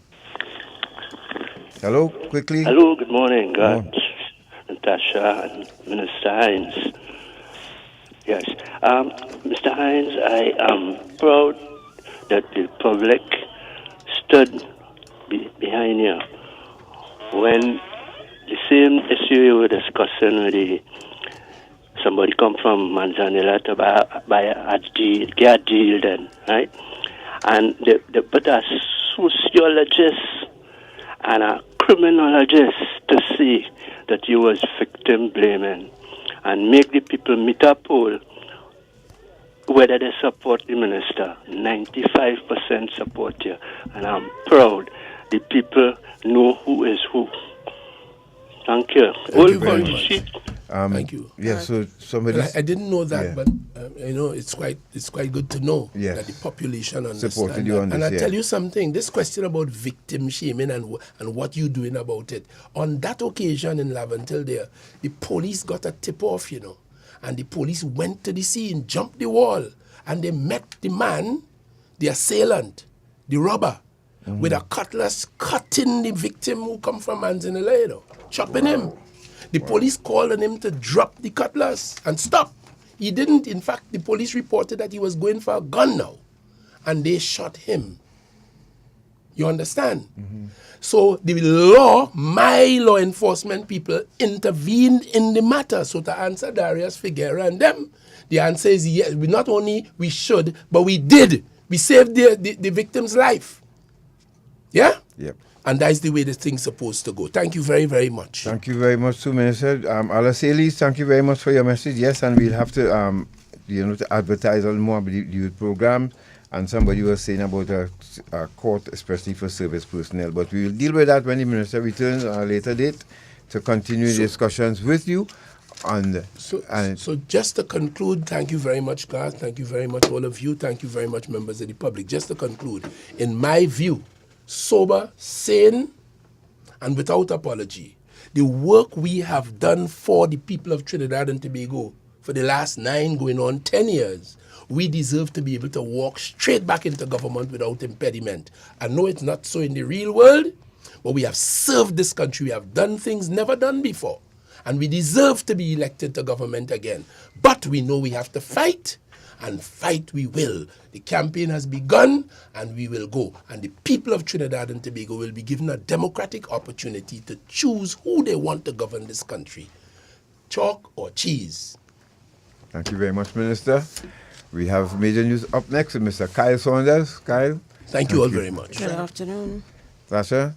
Hello, quickly. Hello, good morning, Natasha and Minister Hinds. Yes, Mr. Hinds, I am proud that the public stood behind you when the same issue you were discussing with somebody come from Manzanilla to buy a deal, get a deal then, right? And they put a sociologist and a criminologist to see that you was victim blaming and make the people meet up all whether they support the minister. 95% support you, and I'm proud the people know who is who. Thank you. Thank you very much. Thank you. Yes, so somebody. I didn't know that, but it's quite good to know that the population understands. And I tell you something. This question about victim shaming and what you doing about it. On that occasion in Laventille, there, the police got a tip off, and the police went to the scene, jumped the wall, and they met the man, the assailant, the robber, with a cutlass, cutting the victim who come from Manzanilla, chopping him. The police called on him to drop the cutlass and stop. He didn't. In fact, the police reported that he was going for a gun now, and they shot him. You understand? Mm-hmm. So the law, my law enforcement people intervened in the matter. So to answer Darius Figuera and them, the answer is yes. We not only we should, but we did. We saved the victim's life. Yeah? Yep. And that's the way the thing's supposed to go. Thank you very, very much. Thank you very much, too, Minister. Alaselis, thank you very much for your message. Yes, and we'll have to, to advertise a little more about the youth program. And somebody was saying about a court, especially for service personnel. But we will deal with that when the Minister returns at a later date to continue discussions with you. So just to conclude, thank you very much, Garth. Thank you very much, all of you. Thank you very much, members of the public. Just to conclude, in my view, sober, sane, and without apology, the work we have done for the people of Trinidad and Tobago for the last 9 going on 10 years, we deserve to be able to walk straight back into government without impediment. I know it's not so in the real world, but we have served this country. We have done things never done before, and we deserve to be elected to government again. But we know we have to fight, and fight we will. The campaign has begun, and we will go. And the people of Trinidad and Tobago will be given a democratic opportunity to choose who they want to govern this country. Chalk or cheese. Thank you very much, Minister. We have major news up next with Mr. Kyle Saunders. Kyle. Thank you all very much. Good afternoon. Sasha.